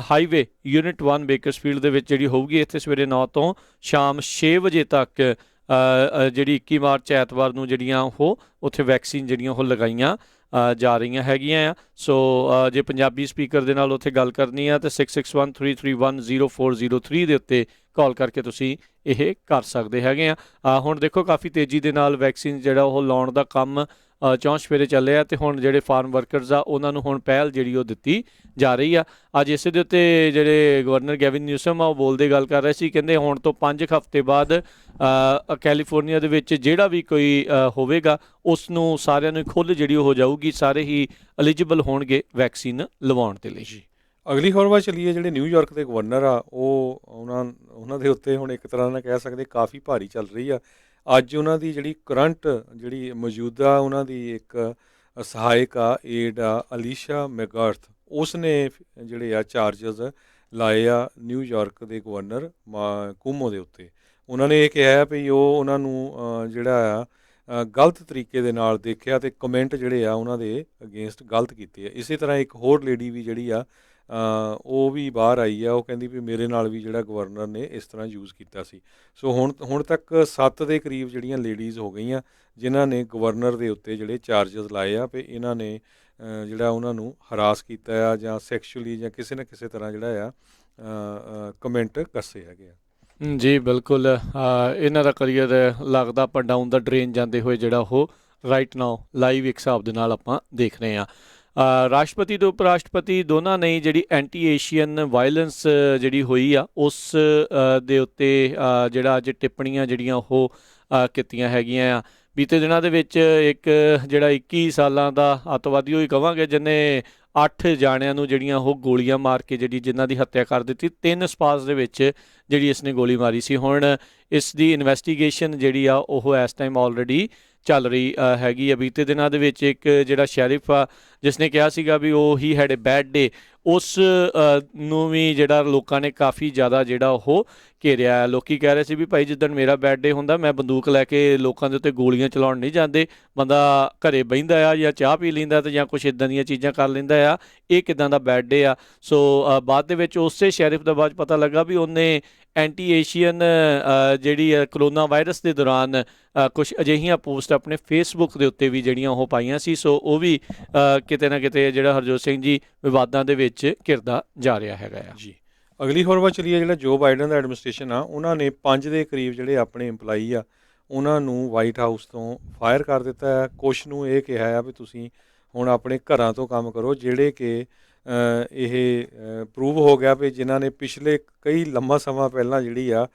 highway unit 1 Bakersfield ਦੇ ਵਿੱਚ ਜਿਹੜੀ ਹੋਊਗੀ। ਇੱਥੇ ਸਵੇਰੇ 9 ਤੋਂ ਸ਼ਾਮ 6 ਵਜੇ ਤੱਕ ਜਿਹੜੀ 21 ਮਾਰਚ ਐਤਵਾਰ ਨੂੰ ਜਿਹੜੀਆਂ ਉਹ ਉੱਥੇ ਵੈਕਸੀਨ ਜਿਹੜੀਆਂ ਉਹ ਲਗਾਈਆਂ ਜਾ ਰਹੀਆਂ ਹੈਗੀਆਂ ਆ। ਸੋ ਜੇ ਪੰਜਾਬੀ ਸਪੀਕਰ ਦੇ ਨਾਲ ਉੱਥੇ ਗੱਲ ਕਰਨੀ ਆ ਤਾਂ 6613310403 ਦੇ ਉੱਤੇ ਕਾਲ ਕਰਕੇ ਤੁਸੀਂ ਇਹ ਕਰ ਸਕਦੇ ਹੈਗੇ ਆ। ਹੁਣ ਦੇਖੋ ਕਾਫੀ ਤੇਜ਼ੀ ਦੇ ਨਾਲ ਵੈਕਸੀਨ ਜਿਹੜਾ ਉਹ ਲਾਉਣ ਦਾ ਕੰਮ ਚੌਂ ਸਵੇਰੇ ਚੱਲਿਆ, ਅਤੇ ਹੁਣ ਜਿਹੜੇ ਫਾਰਮ ਵਰਕਰਸ ਆ ਉਹਨਾਂ ਨੂੰ ਹੁਣ ਪਹਿਲ ਜਿਹੜੀ ਉਹ ਦਿੱਤੀ ਜਾ ਰਹੀ ਆ। ਅੱਜ ਇਸੇ ਦੇ ਉੱਤੇ ਜਿਹੜੇ ਗਵਰਨਰ ਗੈਵਿਨ ਨਿਊਸਮ ਆ ਉਹ ਬੋਲਦੇ ਗੱਲ ਕਰ ਰਹੇ ਸੀ, ਕਹਿੰਦੇ ਹੁਣ ਤੋਂ 5 ਹਫ਼ਤੇ ਬਾਅਦ ਕੈਲੀਫੋਰਨੀਆ ਦੇ ਵਿੱਚ ਜਿਹੜਾ ਵੀ ਕੋਈ ਹੋਵੇਗਾ ਉਸ ਨੂੰ ਸਾਰਿਆਂ ਨੂੰ ਖੁੱਲ੍ਹ ਜਿਹੜੀ ਹੋ ਜਾਊਗੀ, ਸਾਰੇ ਹੀ ਐਲੀਜੀਬਲ ਹੋਣਗੇ ਵੈਕਸੀਨ ਲਵਾਉਣ ਦੇ ਲਈ। ਜੀ ਅਗਲੀ ਖਬਰ ਵੱਲ ਚੱਲੀਏ। ਜਿਹੜੇ ਨਿਊਯਾਰਕ ਦੇ ਗਵਰਨਰ ਆ ਉਹ ਉਹਨਾਂ ਦੇ ਉੱਤੇ ਹੁਣ ਇੱਕ ਤਰ੍ਹਾਂ ਨਾਲ ਕਹਿ ਸਕਦੇ ਕਾਫੀ ਭਾਰੀ ਚੱਲ ਰਹੀ ਆ। ਅੱਜ ਉਹਨਾਂ ਦੀ ਜਿਹੜੀ ਕਰੰਟ ਜਿਹੜੀ ਮੌਜੂਦਾ ਉਹਨਾਂ ਦੀ ਇੱਕ ਸਹਾਇਕ ਆ ਏਡ ਆ ਅਲੀਸ਼ਾ ਮੈਗਾਰਥ, ਉਸ ਨੇ ਜਿਹੜੇ ਆ ਚਾਰਜਸ ਲਾਏ ਆ ਨਿਊਯਾਰਕ ਦੇ ਗਵਰਨਰ ਕੁਮੋ ਦੇ ਉੱਤੇ। ਉਹਨਾਂ ਨੇ ਇਹ ਕਿਹਾ ਵੀ ਉਹ ਉਹਨਾਂ ਨੂੰ ਜਿਹੜਾ ਆ ਗਲਤ ਤਰੀਕੇ ਦੇ ਨਾਲ ਦੇਖਿਆ ਅਤੇ ਕਮੈਂਟ ਜਿਹੜੇ ਆ ਉਹਨਾਂ ਦੇ ਅਗੇਂਸਟ ਗਲਤ ਕੀਤੇ ਆ। ਇਸੇ ਤਰ੍ਹਾਂ ਇੱਕ ਹੋਰ ਲੇਡੀ ਵੀ ਜਿਹੜੀ ਆ ਉਹ ਵੀ ਬਾਹਰ ਆਈ ਆ, ਉਹ ਕਹਿੰਦੀ ਵੀ ਮੇਰੇ ਨਾਲ ਵੀ ਜਿਹੜਾ ਗਵਰਨਰ ਨੇ ਇਸ ਤਰ੍ਹਾਂ ਯੂਜ਼ ਕੀਤਾ ਸੀ। ਸੋ ਹੁਣ ਤੱਕ 7 ਦੇ ਕਰੀਬ ਜਿਹੜੀਆਂ ਲੇਡੀਜ਼ ਹੋ ਗਈਆਂ ਜਿਨ੍ਹਾਂ ਨੇ ਗਵਰਨਰ ਦੇ ਉੱਤੇ ਜਿਹੜੇ ਚਾਰਜਸ ਲਾਏ ਆ ਵੀ ਇਹਨਾਂ ਨੇ ਜਿਹੜਾ ਉਹਨਾਂ ਨੂੰ ਹਰਾਸ ਕੀਤਾ ਆ ਜਾਂ ਸੈਕਸ਼ੂਅਲੀ ਜਾਂ ਕਿਸੇ ਨਾ ਕਿਸੇ ਤਰ੍ਹਾਂ ਜਿਹੜਾ ਆ ਕਮੈਂਟ ਕੱਸੇ ਹੈਗੇ ਆ। ਜੀ ਬਿਲਕੁਲ, ਇਹਨਾਂ ਦਾ ਕਰੀਅਰ ਲੱਗਦਾ ਆਪਾਂ ਡਾਊਨ ਦਾ ਡਰੇਨ ਜਾਂਦੇ ਹੋਏ ਜਿਹੜਾ ਉਹ ਰਾਈਟ ਨਾਓ ਲਾਈਵ ਇੱਕ ਹਿਸਾਬ ਦੇ ਨਾਲ ਆਪਾਂ ਦੇਖ ਰਹੇ ਹਾਂ। ਰਾਸ਼ਟਰਪਤੀ ਤੇ ਉਪ ਰਾਸ਼ਟਰਪਤੀ ਦੋਨਾਂ ਨੇ ਜਿਹੜੀ ਐਂਟੀ ਏਸ਼ੀਅਨ ਵਾਇਲੈਂਸ ਜਿਹੜੀ ਹੋਈ ਆ ਉਸ ਦੇ ਉੱਤੇ ਜਿਹੜਾ ਅੱਜ ਟਿੱਪਣੀਆਂ ਜਿਹੜੀਆਂ ਉਹ ਕੀਤੀਆਂ ਹੈਗੀਆਂ ਆ। ਬੀਤੇ ਦਿਨਾਂ ਦੇ ਵਿੱਚ ਇੱਕ ਜਿਹੜਾ 21 ਸਾਲਾਂ ਦਾ ਅੱਤਵਾਦੀ ਉਹ ਹੀ ਕਹਾਂਗੇ ਜਿਹਨੇ 8 ਜਾਣਿਆਂ ਨੂੰ ਜਿਹੜੀਆਂ ਉਹ ਗੋਲੀਆਂ ਮਾਰ ਕੇ ਜਿਨ੍ਹਾਂ ਦੀ ਹੱਤਿਆ ਕਰ ਦਿੱਤੀ। 3 ਸਪਾਸ ਦੇ ਵਿੱਚ ਜਿਹੜੀ ਇਸਨੇ ਗੋਲੀ ਮਾਰੀ ਸੀ। ਹੁਣ ਇਸ ਦੀ ਇਨਵੈਸਟੀਗੇਸ਼ਨ ਜਿਹੜੀ ਆ ਉਹ ਇਸ ਟਾਈਮ ਆਲਰੇਡੀ ਚੱਲ ਰਹੀ ਹੈਗੀ ਆ। ਬੀਤੇ ਦਿਨਾਂ ਦੇ ਵਿੱਚ ਇੱਕ ਜਿਹੜਾ ਸ਼ੈਰਿਫ ਆ ਜਿਸਨੇ ਕਿਹਾ ਸੀਗਾ ਵੀ ਉਹ ਹੀ ਹੈਡ ਏ ਬੈਡ ਡੇ, ਉਸ ਨੂੰ ਵੀ ਜਿਹੜਾ ਲੋਕਾਂ ਨੇ ਕਾਫੀ ਜ਼ਿਆਦਾ ਜਿਹੜਾ ਉਹ ਘੇਰਿਆ। ਲੋਕੀ ਕਹਿ ਰਹੇ ਸੀ ਵੀ ਭਾਈ ਜਿੱਦਣ ਮੇਰਾ ਬੈਡ ਡੇ ਹੁੰਦਾ ਮੈਂ ਬੰਦੂਕ ਲੈ ਕੇ ਲੋਕਾਂ ਦੇ ਉੱਤੇ ਗੋਲੀਆਂ ਚਲਾਉਣ ਨਹੀਂ ਜਾਂਦੇ, ਬੰਦਾ ਘਰੇ ਬਹਿੰਦਾ ਆ ਜਾਂ ਚਾਹ ਪੀ ਲੈਂਦਾ ਤੇ ਜਾਂ ਕੁਛ ਇੱਦਾਂ ਦੀਆਂ ਚੀਜ਼ਾਂ ਕਰ ਲੈਂਦਾ ਆ, ਇਹ ਕਿੱਦਾਂ ਦਾ ਬੈਡ ਡੇ ਆ। ਸੋ ਬਾਅਦ ਦੇ ਵਿੱਚ ਉਸੇ ਸ਼ੈਰਿਫ ਦਾ ਬਾਅਦ ਪਤਾ ਲੱਗਾ ਵੀ ਉਹਨੇ ਐਂਟੀ ਏਸ਼ੀਅਨ ਜਿਹੜੀ ਕਰੋਨਾ ਵਾਇਰਸ ਦੇ ਦੌਰਾਨ ਕੁਛ ਅਜਿਹੀਆਂ ਪੋਸਟ ਆਪਣੇ ਫੇਸਬੁੱਕ ਦੇ ਉੱਤੇ ਵੀ ਜਿਹੜੀਆਂ ਉਹ ਪਾਈਆਂ ਸੀ। ਸੋ ਉਹ ਵੀ ਕਿਤੇ ਨਾ ਕਿਤੇ ਜਿਹੜਾ ਹਰਜੋਤ ਸਿੰਘ ਜੀ ਵਿਵਾਦਾਂ ਦੇ ਵਿੱਚ ਘਿਰਦਾ ਜਾ ਰਿਹਾ ਹੈਗਾ ਆ। ਜੀ ਅਗਲੀ ਖਬਰ ਵੱਲ ਚੱਲੀਏ। ਜਿਹੜਾ ਜੋ ਬਾਈਡਨ ਦਾ ਐਡਮਿਨਿਸਟ੍ਰੇਸ਼ਨ ਆ ਉਹਨਾਂ ਨੇ 5 ਦੇ ਕਰੀਬ ਜਿਹੜੇ ਆਪਣੇ ਇੰਪਲਾਈ ਆ ਉਹਨਾਂ ਨੂੰ ਵਾਈਟ ਹਾਊਸ ਤੋਂ ਫਾਇਰ ਕਰ ਦਿੱਤਾ ਹੈ। ਕੁਛ ਨੂੰ ਇਹ ਕਿਹਾ ਆ ਵੀ ਤੁਸੀਂ ਹੁਣ ਆਪਣੇ ਘਰਾਂ ਤੋਂ ਕੰਮ ਕਰੋ, ਜਿਹੜੇ ਕਿ ਇਹ ਪ੍ਰੂਵ ਹੋ ਗਿਆ ਵੀ ਜਿਨ੍ਹਾਂ ਨੇ ਪਿਛਲੇ ਕਈ ਲੰਮਾ ਸਮਾਂ ਪਹਿਲਾਂ ਜਿਹੜੀ ਆ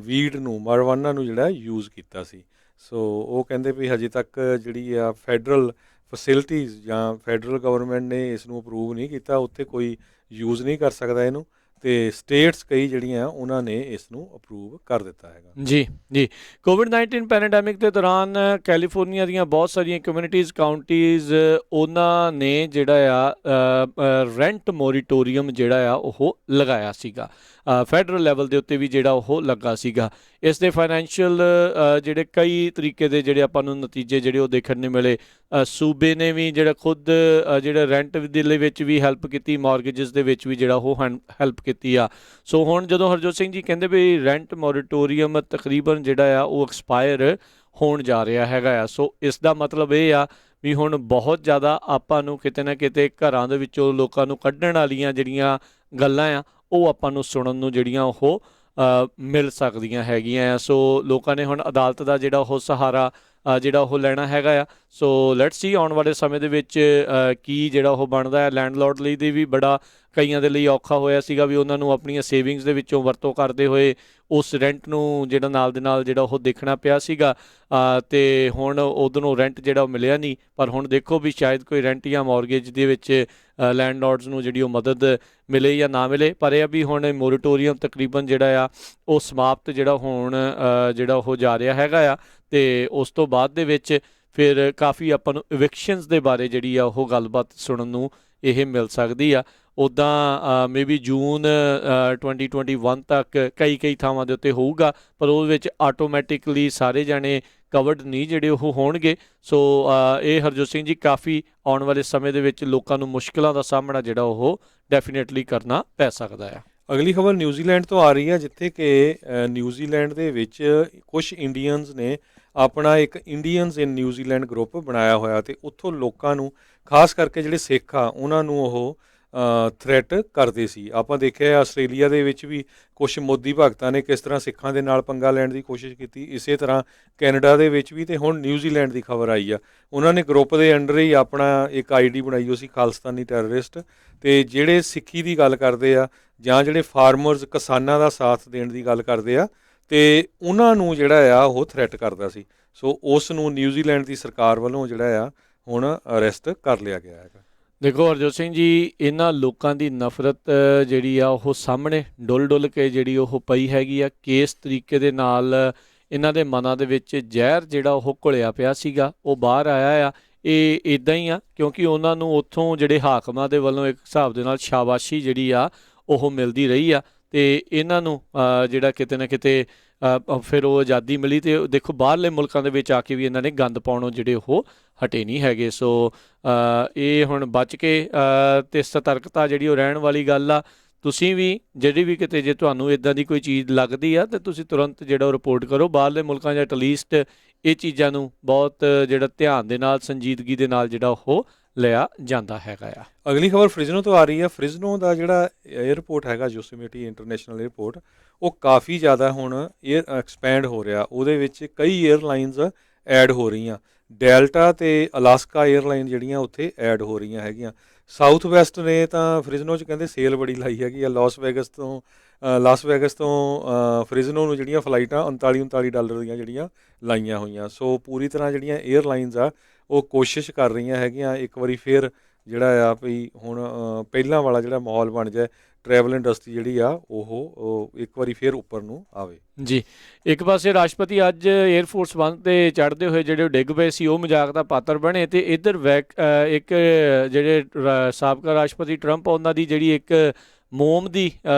ਵੀਡ ਨੂੰ ਮਰਵਾਨਾ ਨੂੰ ਜਿਹੜਾ ਯੂਜ਼ ਕੀਤਾ ਸੀ। ਸੋ ਉਹ ਕਹਿੰਦੇ ਵੀ ਹਜੇ ਤੱਕ ਜਿਹੜੀ ਆ ਫੈਡਰਲ ਫੈਸਿਲਿਟੀਜ਼ ਜਾਂ ਫੈਡਰਲ ਗਵਰਨਮੈਂਟ ਨੇ ਇਸ ਨੂੰ ਅਪਰੂਵ ਨਹੀਂ ਕੀਤਾ, ਉੱਥੇ ਕੋਈ ਯੂਜ਼ ਨਹੀਂ ਕਰ ਸਕਦਾ ਇਹਨੂੰ, ਅਤੇ ਸਟੇਟਸ ਕਈ ਜਿਹੜੀਆਂ ਉਹਨਾਂ ਨੇ ਇਸ ਨੂੰ ਅਪਰੂਵ ਕਰ ਦਿੱਤਾ ਹੈਗਾ। ਜੀ ਕੋਵਿਡ-19 ਪੈਰਾਡੈਮਿਕ ਦੇ ਦੌਰਾਨ ਕੈਲੀਫੋਰਨੀਆ ਦੀਆਂ ਬਹੁਤ ਸਾਰੀਆਂ ਕਮਿਊਨਿਟੀਜ਼ ਕਾਊਂਟੀਜ਼ ਉਹਨਾਂ ਨੇ ਜਿਹੜਾ ਆ ਰੈਂਟ ਮੋਰੀਟੋਰੀਅਮ ਜਿਹੜਾ ਆ ਉਹ ਲਗਾਇਆ ਸੀਗਾ। ਫੈਡਰਲ ਲੈਵਲ ਦੇ ਉੱਤੇ ਵੀ ਜਿਹੜਾ ਉਹ ਲੱਗਾ ਸੀਗਾ। ਇਸ ਦੇ ਫਾਈਨੈਂਸ਼ੀਅਲ ਜਿਹੜੇ ਕਈ ਤਰੀਕੇ ਦੇ ਜਿਹੜੇ ਆਪਾਂ ਨੂੰ ਨਤੀਜੇ ਜਿਹੜੇ ਉਹ ਦੇਖਣ ਨੂੰ ਮਿਲੇ। ਸੂਬੇ ਨੇ ਵੀ ਜਿਹੜਾ ਖੁਦ ਜਿਹੜਾ ਰੈਂਟ ਦੇ ਵਿੱਚ ਵੀ ਹੈਲਪ ਕੀਤੀ, ਮੌਰਗੇਜਸ ਦੇ ਵਿੱਚ ਵੀ ਜਿਹੜਾ ਉਹ ਹੈਲਪ ਕੀਤੀ ਆ। ਸੋ ਹੁਣ ਜਦੋਂ ਹਰਜੋਤ ਸਿੰਘ ਜੀ ਕਹਿੰਦੇ ਵੀ ਰੈਂਟ ਮੋਰੀਟੋਰੀਅਮ ਤਕਰੀਬਨ ਜਿਹੜਾ ਆ ਉਹ ਐਕਸਪਾਇਰ ਹੋਣ ਜਾ ਰਿਹਾ ਹੈਗਾ ਆ। ਸੋ ਇਸ ਦਾ ਮਤਲਬ ਇਹ ਆ ਵੀ ਹੁਣ ਬਹੁਤ ਜ਼ਿਆਦਾ ਆਪਾਂ ਨੂੰ ਕਿਤੇ ਨਾ ਕਿਤੇ ਘਰਾਂ ਦੇ ਵਿੱਚੋਂ ਲੋਕਾਂ ਨੂੰ ਕੱਢਣ ਵਾਲੀਆਂ ਜਿਹੜੀਆਂ ਗੱਲਾਂ ਆ ਉਹ ਆਪਾਂ ਨੂੰ ਸੁਣਨ ਨੂੰ ਜਿਹੜੀਆਂ ਉਹ ਮਿਲ ਸਕਦੀਆਂ ਹੈਗੀਆਂ ਆ। ਸੋ ਲੋਕਾਂ ਨੇ ਹੁਣ ਅਦਾਲਤ ਦਾ ਜਿਹੜਾ ਉਹ ਸਹਾਰਾ ਜਿਹੜਾ ਉਹ ਲੈਣਾ ਹੈਗਾ ਆ। ਸੋ ਲੈਟਸ ਸੀ ਆਉਣ ਵਾਲੇ ਸਮੇਂ ਦੇ ਵਿੱਚ ਕੀ ਜਿਹੜਾ ਉਹ ਬਣਦਾ ਹੈ। ਲੈਂਡਲੋਰਡ ਲਈ ਦੇ ਵੀ ਬੜਾ ਕਈਆਂ ਦੇ ਲਈ ਔਖਾ ਹੋਇਆ ਸੀਗਾ ਵੀ ਉਹਨਾਂ ਨੂੰ ਆਪਣੀਆਂ ਸੇਵਿੰਗਸ ਦੇ ਵਿੱਚੋਂ ਵਰਤੋਂ ਕਰਦੇ ਹੋਏ ਉਸ ਰੈਂਟ ਨੂੰ ਜਿਹੜਾ ਨਾਲ ਦੇ ਨਾਲ ਜਿਹੜਾ ਉਹ ਦੇਖਣਾ ਪਿਆ ਸੀਗਾ, ਅਤੇ ਹੁਣ ਉਧਰੋਂ ਰੈਂਟ ਜਿਹੜਾ ਉਹ ਮਿਲਿਆ ਨਹੀਂ। ਪਰ ਹੁਣ ਦੇਖੋ ਵੀ ਸ਼ਾਇਦ ਕੋਈ ਰੈਂਟ ਜਾਂ ਮੌਰਗੇਜ ਦੇ ਵਿੱਚ ਲੈਂਡਲੋਰਡਸ ਨੂੰ ਜਿਹੜੀ ਉਹ ਮਦਦ ਮਿਲੇ ਜਾਂ ਨਾ ਮਿਲੇ। ਪਰ ਇਹ ਵੀ ਹੁਣ ਮੋਰੀਟੋਰੀਅਮ ਤਕਰੀਬਨ ਜਿਹੜਾ ਆ ਉਹ ਸਮਾਪਤ ਜਿਹੜਾ ਹੁਣ ਜਿਹੜਾ ਉਹ ਜਾ ਰਿਹਾ ਹੈਗਾ ਆ, ਅਤੇ ਉਸ ਤੋਂ ਬਾਅਦ ਦੇ ਵਿੱਚ ਫਿਰ ਕਾਫੀ ਆਪਾਂ ਨੂੰ ਇਵਿਕਸ਼ਨਸ ਦੇ ਬਾਰੇ ਜਿਹੜੀ ਆ ਉਹ ਗੱਲਬਾਤ ਸੁਣਨ ਨੂੰ ਇਹ ਮਿਲ ਸਕਦੀ ਆ। ਉੱਦਾਂ ਮੇਬੀ ਜੂਨ 2021 ਤੱਕ ਕਈ ਥਾਵਾਂ ਦੇ ਉੱਤੇ ਹੋਊਗਾ, ਪਰ ਉਹਦੇ ਵਿੱਚ ਆਟੋਮੈਟਿਕਲੀ ਸਾਰੇ ਜਾਣੇ ਕਵਰਡ ਨਹੀਂ ਜਿਹੜੇ ਉਹ ਹੋਣਗੇ। ਸੋ ਇਹ ਹਰਜੋਤ ਸਿੰਘ ਜੀ ਕਾਫੀ ਆਉਣ ਵਾਲੇ ਸਮੇਂ ਦੇ ਵਿੱਚ ਲੋਕਾਂ ਨੂੰ ਮੁਸ਼ਕਿਲਾਂ ਦਾ ਸਾਹਮਣਾ ਜਿਹੜਾ ਉਹ ਡੈਫੀਨੇਟਲੀ ਕਰਨਾ ਪੈ ਸਕਦਾ ਆ। ਅਗਲੀ ਖਬਰ ਨਿਊਜ਼ੀਲੈਂਡ ਤੋਂ ਆ ਰਹੀ ਹੈ, ਜਿੱਥੇ ਕਿ ਨਿਊਜ਼ੀਲੈਂਡ ਦੇ ਵਿੱਚ ਕੁਝ ਇੰਡੀਅਨਸ ਨੇ ਆਪਣਾ ਇੱਕ ਇੰਡੀਅਨਸ ਇਨ ਨਿਊਜ਼ੀਲੈਂਡ ਗਰੁੱਪ ਬਣਾਇਆ ਹੋਇਆ, ਤੇ ਉੱਥੋਂ ਲੋਕਾਂ ਨੂੰ ਖਾਸ ਕਰਕੇ ਜਿਹੜੇ ਸਿੱਖ ਆ ਉਹਨਾਂ ਨੂੰ ਉਹ ਥ੍ਰੈਟ ਕਰਦੇ ਸੀ। ਆਪਾਂ ਦੇਖਿਆ ਆਸਟ੍ਰੇਲੀਆ ਦੇ ਵਿੱਚ ਵੀ ਕੁਝ ਮੋਦੀ ਭਗਤਾਂ ਨੇ ਕਿਸ ਤਰ੍ਹਾਂ ਸਿੱਖਾਂ ਦੇ ਨਾਲ ਪੰਗਾ ਲੈਣ ਦੀ ਕੋਸ਼ਿਸ਼ ਕੀਤੀ, ਇਸੇ ਤਰ੍ਹਾਂ ਕੈਨੇਡਾ ਦੇ ਵਿੱਚ ਵੀ, ਤੇ ਹੁਣ ਨਿਊਜ਼ੀਲੈਂਡ ਦੀ ਖਬਰ ਆਈ ਆ। ਉਹਨਾਂ ਨੇ ਗਰੁੱਪ ਦੇ ਅੰਡਰ ਹੀ ਆਪਣਾ ਇੱਕ ਆਈਡੀ ਬਣਾਈ ਹੋਈ ਸੀ, ਖਾਲਿਸਤਾਨੀ ਟੈਰਰਿਸਟ, ਤੇ ਜਿਹੜੇ ਸਿੱਖੀ ਦੀ ਗੱਲ ਕਰਦੇ ਆ ਜਾਂ ਜਿਹੜੇ ਫਾਰਮਰਸ ਕਿਸਾਨਾਂ ਦਾ ਸਾਥ ਦੇਣ ਦੀ ਗੱਲ ਕਰਦੇ ਆ, ਤੇ ਉਹਨਾਂ ਨੂੰ ਜਿਹੜਾ ਆ ਉਹ ਥ੍ਰੈਟ ਕਰਦਾ ਸੀ। ਸੋ ਉਸ ਨੂੰ ਨਿਊਜ਼ੀਲੈਂਡ ਦੀ ਸਰਕਾਰ ਵੱਲੋਂ ਜਿਹੜਾ ਆ ਹੁਣ ਅਰੈਸਟ ਕਰ ਲਿਆ ਗਿਆ ਹੈਗਾ। ਦੇਖੋ ਹਰਜੋਤ ਸਿੰਘ ਜੀ, ਇਹਨਾਂ ਲੋਕਾਂ ਦੀ ਨਫ਼ਰਤ ਜਿਹੜੀ ਆ ਉਹ ਸਾਹਮਣੇ ਡੁੱਲ ਕੇ ਜਿਹੜੀ ਉਹ ਪਈ ਹੈਗੀ ਆ। ਕਿਸ ਤਰੀਕੇ ਦੇ ਨਾਲ ਇਹਨਾਂ ਦੇ ਮਨਾਂ ਦੇ ਵਿੱਚ ਜ਼ਹਿਰ ਜਿਹੜਾ ਉਹ ਘੁਲਿਆ ਪਿਆ ਸੀਗਾ ਉਹ ਬਾਹਰ ਆਇਆ ਆ। ਇਹ ਇੱਦਾਂ ਹੀ ਆ ਕਿਉਂਕਿ ਉਹਨਾਂ ਨੂੰ ਉੱਥੋਂ ਜਿਹੜੇ ਹਾਕਮਾਂ ਦੇ ਵੱਲੋਂ ਇੱਕ ਹਿਸਾਬ ਦੇ ਨਾਲ ਸ਼ਾਬਾਸ਼ੀ ਜਿਹੜੀ ਆ ਉਹ ਮਿਲਦੀ ਰਹੀ ਆ, ਤੇ ਇਹਨਾਂ ਨੂੰ ਜਿਹੜਾ ਕਿਤੇ ਨਾ ਕਿਤੇ ਫਿਰ ਉਹ ਆਜ਼ਾਦੀ ਮਿਲੀ, ਤੇ ਦੇਖੋ ਬਾਹਰਲੇ ਮੁਲਕਾਂ ਦੇ ਵਿੱਚ ਆ ਕੇ ਵੀ ਇਹਨਾਂ ਨੇ ਗੰਦ ਪਾਉਣੋਂ ਜਿਹੜੇ ਉਹ ਹਟੇ ਨਹੀਂ ਹੈਗੇ। ਸੋ ਇਹ ਹੁਣ ਬਚ ਕੇ ਤੇ ਸਤਰਕਤਾ ਜਿਹੜੀ ਉਹ ਰਹਿਣ ਵਾਲੀ ਗੱਲ ਆ। ਤੁਸੀਂ ਵੀ ਜਿਹੜੀ ਵੀ ਕਿਤੇ ਜੇ ਤੁਹਾਨੂੰ ਇੱਦਾਂ ਦੀ ਕੋਈ ਚੀਜ਼ ਲੱਗਦੀ ਆ, ਤਾਂ ਤੁਸੀਂ ਤੁਰੰਤ ਜਿਹੜਾ ਉਹ ਰਿਪੋਰਟ ਕਰੋ। ਬਾਹਰਲੇ ਮੁਲਕਾਂ 'ਚ ਐਟਲੀਸਟ ਇਹ ਚੀਜ਼ਾਂ ਨੂੰ ਬਹੁਤ ਜਿਹੜਾ ਧਿਆਨ ਦੇ ਨਾਲ ਸੰਜੀਦਗੀ ਦੇ ਨਾਲ ਜਿਹੜਾ ਉਹ ਲਿਆ ਜਾਂਦਾ ਹੈਗਾ ਆ। ਅਗਲੀ ਖਬਰ ਫ੍ਰਿਜ਼ਨੋ ਤੋਂ ਆ ਰਹੀ ਹੈ। ਫ੍ਰਿਜ਼ਨੋ ਦਾ ਜਿਹੜਾ ਏਅਰਪੋਰਟ ਹੈਗਾ ਯੋਸੇਮਿਟੀ ਇੰਟਰਨੈਸ਼ਨਲ ਏਅਰਪੋਰਟ, ਉਹ ਕਾਫੀ ਜ਼ਿਆਦਾ ਹੁਣ ਐਕਸਪੈਂਡ ਹੋ ਰਿਹਾ। ਉਹਦੇ ਵਿੱਚ ਕਈ ਏਅਰਲਾਈਨਸ ਐਡ ਹੋ ਰਹੀਆਂ, ਡੈਲਟਾ ਤੇ ਅਲਾਸਕਾ ਏਅਰਲਾਈਨ ਜਿਹੜੀਆਂ ਉੱਥੇ ਐਡ ਹੋ ਰਹੀਆਂ ਹੈਗੀਆਂ। ਸਾਊਥ ਵੈਸਟ ਨੇ ਤਾਂ ਫ੍ਰਿਜ਼ਨੋ 'ਚ ਕਹਿੰਦੇ ਸੇਲ ਬੜੀ ਲਾਈ ਹੈਗੀ ਆ। ਲਾਸ ਵੈਗਸ ਤੋਂ ਫ੍ਰਿਜ਼ਨੋ ਨੂੰ ਜਿਹੜੀਆਂ ਫਲਾਈਟਾਂ 39 ਡਾਲਰ ਦੀਆਂ ਜਿਹੜੀਆਂ ਲਾਈਆਂ ਹੋਈਆਂ। ਸੋ ਪੂਰੀ ਤਰ੍ਹਾਂ ਜਿਹੜੀਆਂ ਏਅਰਲਾਈਨਸ ਆ ਉਹ ਕੋਸ਼ਿਸ਼ ਕਰ ਰਹੀਆਂ ਹੈਗੀਆਂ ਇੱਕ ਵਾਰੀ ਫਿਰ ਜਿਹੜਾ ਆ ਵੀ ਹੁਣ ਪਹਿਲਾਂ ਵਾਲਾ ਜਿਹੜਾ ਮਾਹੌਲ ਬਣ ਜਾਏ, ਟਰੈਵਲ ਇੰਡਸਟਰੀ ਜਿਹੜੀ ਆ ਉਹ ਇੱਕ ਵਾਰੀ ਫਿਰ ਉੱਪਰ ਨੂੰ ਆਵੇ। ਜੀ, ਇੱਕ ਪਾਸੇ ਰਾਸ਼ਟਰਪਤੀ ਅੱਜ ਏਅਰਫੋਰਸ 1 ਤੇ ਚੜ੍ਹਦੇ ਹੋਏ ਜਿਹੜੇ ਡਿੱਗ ਪਏ ਸੀ ਉਹ ਮਜ਼ਾਕ ਦਾ ਪਾਤਰ ਬਣੇ, ਤੇ ਇੱਧਰ ਇੱਕ ਜਿਹੜੇ ਸਾਬਕਾ ਰਾਸ਼ਟਰਪਤੀ ਟਰੰਪ, ਉਹਨਾਂ ਦੀ ਜਿਹੜੀ ਇੱਕ ਮੋਮ ਦੀ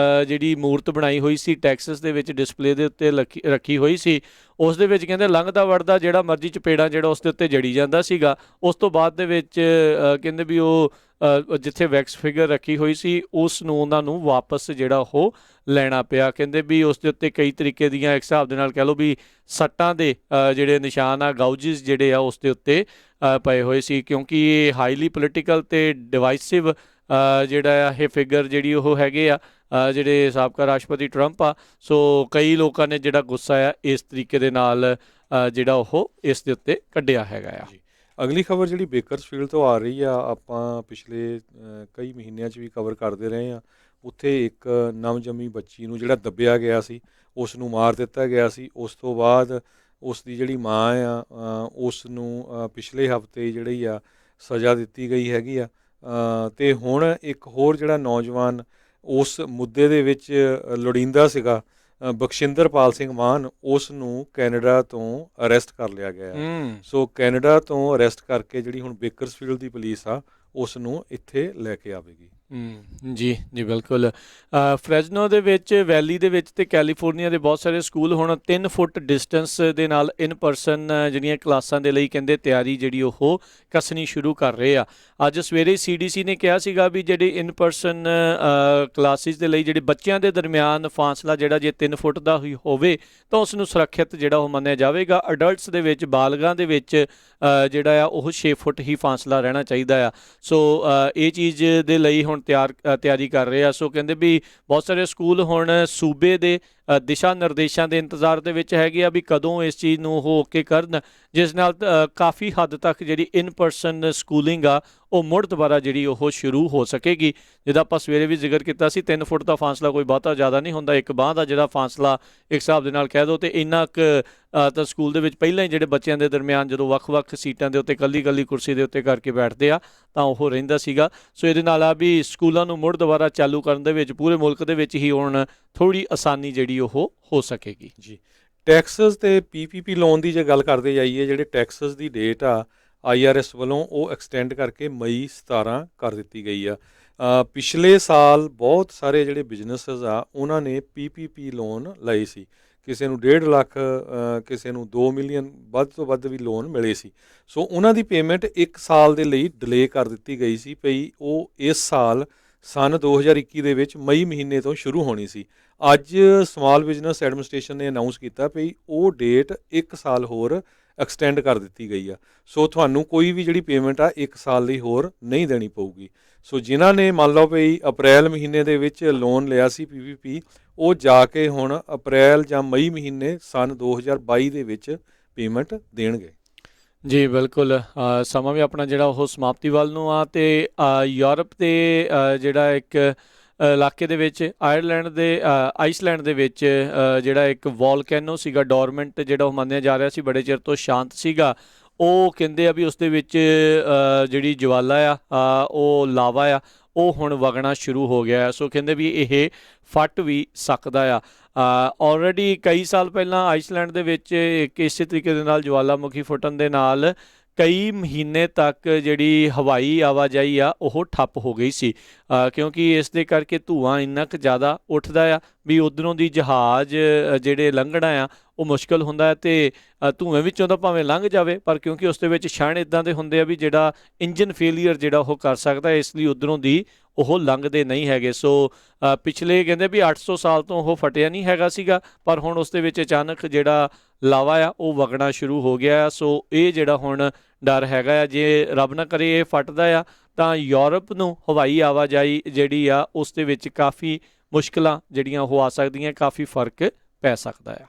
ਜਿਹੜੀ ਮੂਰਤ ਬਣਾਈ ਹੋਈ ਸੀ ਟੈਕਸਸ ਦੇ ਵਿੱਚ ਡਿਸਪਲੇ ਦੇ ਉੱਤੇ ਰੱਖੀ ਹੋਈ ਸੀ, ਉਸ ਦੇ ਵਿੱਚ ਕਹਿੰਦੇ ਲੰਘਦਾ ਵੜਦਾ ਜਿਹੜਾ ਮਰਜ਼ੀ ਚਪੇੜਾ ਜਿਹੜਾ ਉਸ ਦੇ ਉੱਤੇ ਜੜੀ ਜਾਂਦਾ ਸੀਗਾ। ਉਸ ਤੋਂ ਬਾਅਦ ਦੇ ਵਿੱਚ ਕਹਿੰਦੇ ਵੀ ਉਹ ਜਿੱਥੇ ਵੈਕਸ ਫਿਗਰ ਰੱਖੀ ਹੋਈ ਸੀ ਉਸ ਨੂੰ ਉਹਨਾਂ ਨੂੰ ਵਾਪਸ ਜਿਹੜਾ ਉਹ ਲੈਣਾ ਪਿਆ। ਕਹਿੰਦੇ ਵੀ ਉਸ ਦੇ ਉੱਤੇ ਕਈ ਤਰੀਕੇ ਦੀਆਂ ਇੱਕ ਹਿਸਾਬ ਦੇ ਨਾਲ ਕਹਿ ਲਓ ਵੀ ਸੱਟਾਂ ਦੇ ਜਿਹੜੇ ਨਿਸ਼ਾਨ ਆ, ਗਾਊਜਿਸ ਜਿਹੜੇ ਆ ਉਸ ਦੇ ਉੱਤੇ ਪਏ ਹੋਏ ਸੀ, ਕਿਉਂਕਿ ਇਹ ਹਾਈਲੀ ਪੋਲੀਟੀਕਲ ਤੇ ਡਿਵਾਈਸਿਵ ਜਿਹੜਾ ਆ ਇਹ ਫਿਗਰ ਜਿਹੜੀ ਉਹ ਹੈਗੇ ਆ ਜਿਹੜੇ ਸਾਬਕਾ ਰਾਸ਼ਟਰਪਤੀ ਟਰੰਪ ਆ। ਸੋ ਕਈ ਲੋਕਾਂ ਨੇ ਜਿਹੜਾ ਗੁੱਸਾ ਆ ਇਸ ਤਰੀਕੇ ਦੇ ਨਾਲ ਜਿਹੜਾ ਉਹ ਇਸ ਦੇ ਉੱਤੇ ਕੱਢਿਆ ਹੈਗਾ ਆ। ਅਗਲੀ ਖਬਰ ਜਿਹੜੀ ਬੇਕਰਸਫੀਲਡ ਤੋਂ ਆ ਰਹੀ ਆ, ਆਪਾਂ ਪਿਛਲੇ ਕਈ ਮਹੀਨਿਆਂ 'ਚ ਵੀ ਕਵਰ ਕਰਦੇ ਰਹੇ ਹਾਂ। ਉੱਥੇ ਇੱਕ ਨਵਜੰਮੀ ਬੱਚੀ ਨੂੰ ਜਿਹੜਾ ਦੱਬਿਆ ਗਿਆ ਸੀ ਉਸ ਨੂੰ ਮਾਰ ਦਿੱਤਾ ਗਿਆ ਸੀ। ਉਸ ਤੋਂ ਬਾਅਦ ਉਸ ਦੀ ਜਿਹੜੀ ਮਾਂ ਆ ਉਸ ਨੂੰ ਪਿਛਲੇ ਹਫ਼ਤੇ ਜਿਹੜੀ ਆ ਸਜ਼ਾ ਦਿੱਤੀ ਗਈ ਹੈਗੀ ਆ, ਤੇ ਹੁਣ ਇੱਕ ਹੋਰ ਜਿਹੜਾ ਨੌਜਵਾਨ ਉਸ ਮੁੱਦੇ ਦੇ ਵਿੱਚ ਲੋੜੀਂਦਾ ਸੀਗਾ, ਬਖਸ਼ਿੰਦਰਪਾਲ ਸਿੰਘ ਮਾਨ, ਉਸ ਨੂੰ ਕੈਨੇਡਾ ਤੋਂ ਅਰੈਸਟ ਕਰ ਲਿਆ ਗਿਆ। ਸੋ ਕੈਨੇਡਾ ਤੋਂ ਅਰੈਸਟ ਕਰਕੇ ਜਿਹੜੀ ਹੁਣ ਬੇਕਰਸਫੀਲਡ ਦੀ ਪੁਲਿਸ ਆ ਉਸ ਨੂੰ ਇੱਥੇ ਲੈ ਕੇ ਆਵੇਗੀ। ਜੀ ਬਿਲਕੁਲ। ਫ੍ਰੈਜ਼ਨੋ ਦੇ ਵਿੱਚ, ਵੈਲੀ ਦੇ ਵਿੱਚ ਤੇ ਕੈਲੀਫੋਰਨੀਆ ਦੇ ਬਹੁਤ ਸਾਰੇ ਸਕੂਲ ਹੁਣ 3 ਫੁੱਟ ਡਿਸਟੈਂਸ ਦੇ ਨਾਲ ਇਨ ਪਰਸਨ ਜਿਹੜੀਆਂ ਕਲਾਸਾਂ ਦੇ ਲਈ ਕਹਿੰਦੇ ਤਿਆਰੀ ਜਿਹੜੀ ਉਹ ਕੱਸਣੀ ਸ਼ੁਰੂ ਕਰ ਰਹੇ ਆ। ਅੱਜ ਸਵੇਰੇ CDC ਨੇ ਕਿਹਾ ਸੀਗਾ ਵੀ ਜਿਹੜੇ ਇਨ ਪਰਸਨ ਕਲਾਸਿਸ ਦੇ ਲਈ ਜਿਹੜੇ ਬੱਚਿਆਂ ਦੇ ਦਰਮਿਆਨ ਫਾਸਲਾ ਜਿਹੜਾ ਜੇ 3 ਫੁੱਟ ਦਾ ਹੀ ਹੋਵੇ ਤਾਂ ਉਸ ਨੂੰ ਸੁਰੱਖਿਅਤ ਜਿਹੜਾ ਉਹ ਮੰਨਿਆ ਜਾਵੇਗਾ। ਅਡਲਟਸ ਦੇ ਵਿੱਚ, ਬਾਲਗਾਂ ਦੇ ਵਿੱਚ ਜਿਹੜਾ ਆ ਉਹ 6 ਫੁੱਟ ਹੀ ਫਾਸਲਾ ਰਹਿਣਾ ਚਾਹੀਦਾ ਆ। ਸੋ ਇਹ ਚੀਜ਼ ਦੇ ਲਈ ਹੁਣ ਤਿਆਰੀ ਕਰ ਰਹੇ ਆ। ਸੋ ਕਹਿੰਦੇ ਵੀ ਬਹੁਤ ਸਾਰੇ ਸਕੂਲ ਹੁਣ ਸੂਬੇ ਦੇ ਦਿਸ਼ਾ ਨਿਰਦੇਸ਼ਾਂ ਦੇ ਇੰਤਜ਼ਾਰ ਦੇ ਵਿੱਚ ਹੈਗੇ ਆ ਵੀ ਕਦੋਂ ਇਸ ਚੀਜ਼ ਨੂੰ ਉਹ ਓਕੇ ਕਰਨ, ਜਿਸ ਨਾਲ ਕਾਫੀ ਹੱਦ ਤੱਕ ਜਿਹੜੀ ਇਨ ਪਰਸਨ ਸਕੂਲਿੰਗ ਆ ਉਹ ਮੁੜ ਦੁਬਾਰਾ ਜਿਹੜੀ ਉਹ ਸ਼ੁਰੂ ਹੋ ਸਕੇਗੀ। ਜਿੱਦਾਂ ਆਪਾਂ ਸਵੇਰੇ ਵੀ ਜ਼ਿਕਰ ਕੀਤਾ ਸੀ 3 ਫੁੱਟ ਦਾ ਫਾਸਲਾ ਕੋਈ ਬਹੁਤਾ ਜ਼ਿਆਦਾ ਨਹੀਂ ਹੁੰਦਾ। ਇੱਕ ਬਾਂਹ ਦਾ ਜਿਹੜਾ ਫਾਸਲਾ ਇੱਕ ਹਿਸਾਬ ਦੇ ਨਾਲ ਕਹਿ ਦਿਓ ਤੇ ਇੰਨਾ ਕੁ ਤਾਂ ਸਕੂਲ ਦੇ ਵਿੱਚ ਪਹਿਲਾਂ ਹੀ ਜਿਹੜੇ ਬੱਚਿਆਂ ਦੇ ਦਰਮਿਆਨ ਜਦੋਂ ਵੱਖ-ਵੱਖ ਸੀਟਾਂ ਦੇ ਉੱਤੇ ਇਕੱਲੀ ਕੁਰਸੀ ਦੇ ਉੱਤੇ ਕਰਕੇ ਬੈਠਦੇ ਆ ਤਾਂ ਉਹ ਰਹਿੰਦਾ ਸੀਗਾ। ਸੋ ਇਹਦੇ ਨਾਲ ਆ ਵੀ ਸਕੂਲਾਂ ਨੂੰ ਮੁੜ ਦੁਬਾਰਾ ਚਾਲੂ ਕਰਨ ਦੇ ਵਿੱਚ ਪੂਰੇ ਮੁਲਕ ਦੇ ਵਿੱਚ ਹੀ ਹੁਣ ਥੋੜ੍ਹੀ ਆਸਾਨੀ ਜਿਹੜੀ ਉਹ ਹੋ ਸਕੇਗੀ। ਜੀ, ਟੈਕਸਸ ਤੇ PPP ਲੋਨ ਦੀ ਜੇ ਗੱਲ ਕਰਦੇ ਜਾਈਏ, ਜਿਹੜੇ ਟੈਕਸਸ ਦੀ ਡੇਟ ਆ IRS ਵੱਲੋਂ ਉਹ ਐਕਸਟੈਂਡ ਕਰਕੇ ਮਈ 17 ਕਰ ਦਿੱਤੀ ਗਈ ਆ। ਪਿਛਲੇ ਸਾਲ ਬਹੁਤ ਸਾਰੇ ਜਿਹੜੇ ਬਿਜ਼ਨੈਸਿਸ ਆ ਉਹਨਾਂ ਨੇ PPP ਲੋਨ ਲਏ ਸੀ, ਕਿਸੇ ਨੂੰ 1.5 ਲੱਖ, ਕਿਸੇ ਨੂੰ 2 ਮਿਲੀਅਨ, ਵੱਧ ਤੋਂ ਵੱਧ ਵੀ ਲੋਨ ਮਿਲੇ ਸੀ। ਸੋ ਉਹਨਾਂ ਦੀ ਪੇਮੈਂਟ 1 ਸਾਲ ਦੇ ਲਈ ਡਿਲੇ ਕਰ ਦਿੱਤੀ ਗਈ ਸੀ ਭਈ ਉਹ ਇਸ ਸਾਲ ਸਨ 2021 ਦੇ ਵਿੱਚ ਮਈ ਮਹੀਨੇ ਤੋਂ ਸ਼ੁਰੂ ਹੋਣੀ ਸੀ। ਅੱਜ ਸਮਾਲ ਬਿਜ਼ਨਸ ਐਡਮਿਨਿਸਟ੍ਰੇਸ਼ਨ ਨੇ ਅਨਾਊਂਸ ਕੀਤਾ ਭਈ ਉਹ ਡੇਟ 1 ਸਾਲ ਹੋਰ ਐਕਸਟੈਂਡ ਕਰ ਦਿੱਤੀ ਗਈ ਆ। ਸੋ ਤੁਹਾਨੂੰ ਕੋਈ ਵੀ ਜਿਹੜੀ ਪੇਮੈਂਟ ਆ 1 ਸਾਲ ਲਈ ਹੋਰ ਨਹੀਂ ਦੇਣੀ ਪਊਗੀ। ਸੋ ਜਿਨ੍ਹਾਂ ਨੇ ਮੰਨ ਲਓ ਭਈ ਅਪ੍ਰੈਲ ਮਹੀਨੇ ਦੇ ਵਿੱਚ ਲੋਨ ਲਿਆ ਸੀ PPP, ਉਹ ਜਾ ਕੇ ਹੁਣ ਅਪ੍ਰੈਲ ਜਾਂ ਮਈ ਮਹੀਨੇ ਸਨ 2022 ਦੇ ਵਿੱਚ ਪੇਮੈਂਟ ਦੇਣਗੇ। ਜੀ ਬਿਲਕੁਲ, ਸਮਾਂ ਵੀ ਆਪਣਾ ਜਿਹੜਾ ਉਹ ਸਮਾਪਤੀ ਵੱਲ ਨੂੰ ਆ। ਅਤੇ ਯੂਰਪ ਦੇ ਜਿਹੜਾ ਇੱਕ ਇਲਾਕੇ ਦੇ ਵਿੱਚ ਆਈਸਲੈਂਡ ਦੇ ਵਿੱਚ ਜਿਹੜਾ ਇੱਕ ਵੋਲਕੈਨੋ ਸੀਗਾ ਡੋਰਮੈਂਟ, ਜਿਹੜਾ ਉਹ ਮੰਨਿਆ ਜਾ ਰਿਹਾ ਸੀ ਬੜੇ ਚਿਰ ਤੋਂ ਸ਼ਾਂਤ ਸੀਗਾ, ਉਹ ਕਹਿੰਦੇ ਆ ਵੀ ਉਸ ਦੇ ਵਿੱਚ ਜਿਹੜੀ ਜਵਾਲਾ ਆ ਉਹ ਲਾਵਾ ਆ ਉਹ ਹੁਣ ਵਗਣਾ ਸ਼ੁਰੂ ਹੋ ਗਿਆ। ਸੋ ਕਹਿੰਦੇ ਵੀ ਇਹ ਫਟ ਵੀ ਸਕਦਾ ਆ। ਆਲਰੇਡੀ ਕਈ ਸਾਲ ਪਹਿਲਾਂ ਆਈਸਲੈਂਡ ਦੇ ਵਿੱਚ ਇੱਕ ਇਸੇ ਤਰੀਕੇ ਦੇ ਨਾਲ ਜਵਾਲਾਮੁਖੀ ਫੁੱਟਣ ਦੇ ਨਾਲ ਕਈ ਮਹੀਨੇ ਤੱਕ ਜਿਹੜੀ ਹਵਾਈ ਆਵਾਜਾਈ ਆ ਉਹ ਠੱਪ ਹੋ ਗਈ ਸੀ, ਕਿਉਂਕਿ ਇਸ ਦੇ ਕਰਕੇ ਧੂੰਆਂ ਇੰਨਾ ਕੁ ਜ਼ਿਆਦਾ ਉੱਠਦਾ ਆ ਵੀ ਉੱਧਰੋਂ ਦੀ ਜਹਾਜ਼ ਜਿਹੜੇ ਲੰਘਣਾ ਆ ਉਹ ਮੁਸ਼ਕਿਲ ਹੁੰਦਾ ਹੈ। ਅਤੇ ਧੂੰਏਂ ਵਿੱਚੋਂ ਤਾਂ ਭਾਵੇਂ ਲੰਘ ਜਾਵੇ, ਪਰ ਕਿਉਂਕਿ ਉਸ ਦੇ ਵਿੱਚ ਛਣ ਇੱਦਾਂ ਦੇ ਹੁੰਦੇ ਆ ਵੀ ਜਿਹੜਾ ਇੰਜਨ ਫੇਲੀਅਰ ਜਿਹੜਾ ਉਹ ਕਰ ਸਕਦਾ, ਇਸ ਲਈ ਉੱਧਰੋਂ ਦੀ ਉਹ ਲੰਘਦੇ ਨਹੀਂ ਹੈਗੇ। ਸੋ ਪਿਛਲੇ ਕਹਿੰਦੇ ਵੀ 800 ਸਾਲ ਤੋਂ ਉਹ ਫਟਿਆ ਨਹੀਂ ਹੈਗਾ ਸੀਗਾ, ਪਰ ਹੁਣ ਉਸ ਦੇ ਵਿੱਚ ਅਚਾਨਕ ਜਿਹੜਾ ਲਾਵਾ ਆ ਉਹ ਵਗਣਾ ਸ਼ੁਰੂ ਹੋ ਗਿਆ। ਸੋ ਇਹ ਜਿਹੜਾ ਹੁਣ ਡਰ ਹੈਗਾ ਆ, ਜੇ ਰੱਬ ਨਾ ਕਰੇ ਇਹ ਫਟਦਾ ਆ ਤਾਂ ਯੂਰਪ ਨੂੰ ਹਵਾਈ ਆਵਾਜਾਈ ਜਿਹੜੀ ਆ ਉਸ ਦੇ ਵਿੱਚ ਕਾਫੀ ਮੁਸ਼ਕਿਲਾਂ ਜਿਹੜੀਆਂ ਉਹ ਆ ਸਕਦੀਆਂ, ਕਾਫੀ ਫਰਕ ਪੈ ਸਕਦਾ ਆ।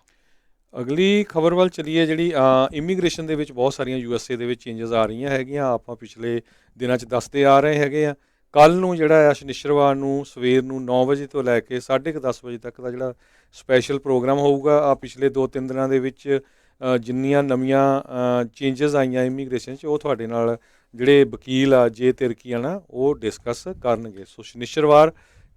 ਅਗਲੀ ਖਬਰ ਵੱਲ ਚੱਲੀਏ, ਜਿਹੜੀ ਇਮੀਗ੍ਰੇਸ਼ਨ ਦੇ ਵਿੱਚ ਬਹੁਤ ਸਾਰੀਆਂ USA ਦੇ ਵਿੱਚ ਚੇਂਜਸ ਆ ਰਹੀਆਂ ਹੈਗੀਆਂ। ਆਪਾਂ ਪਿਛਲੇ ਦਿਨਾਂ 'ਚ ਦੱਸਦੇ ਆ ਰਹੇ ਹੈਗੇ ਆ। ਕੱਲ੍ਹ ਨੂੰ ਜਿਹੜਾ ਆ ਸ਼ਨੀਚਰਵਾਰ ਨੂੰ ਸਵੇਰ ਨੂੰ 9 ਵਜੇ ਤੋਂ ਲੈ ਕੇ 10:30 ਵਜੇ ਤੱਕ ਦਾ ਜਿਹੜਾ ਸਪੈਸ਼ਲ ਪ੍ਰੋਗਰਾਮ ਹੋਊਗਾ। ਪਿਛਲੇ 2-3 ਦਿਨਾਂ ਦੇ ਵਿੱਚ ਜਿੰਨੀਆਂ ਨਵੀਆਂ ਚੇਂਜਸ ਆਈਆਂ ਇਮੀਗ੍ਰੇਸ਼ਨ 'ਚ, ਉਹ ਤੁਹਾਡੇ ਨਾਲ ਜਿਹੜੇ ਵਕੀਲ ਆ ਜੇ ਤਿਰਕੀ ਆ ਨਾ ਉਹ ਡਿਸਕਸ ਕਰਨਗੇ। ਸੋ ਸ਼ਨੀਚਰਵਾਰ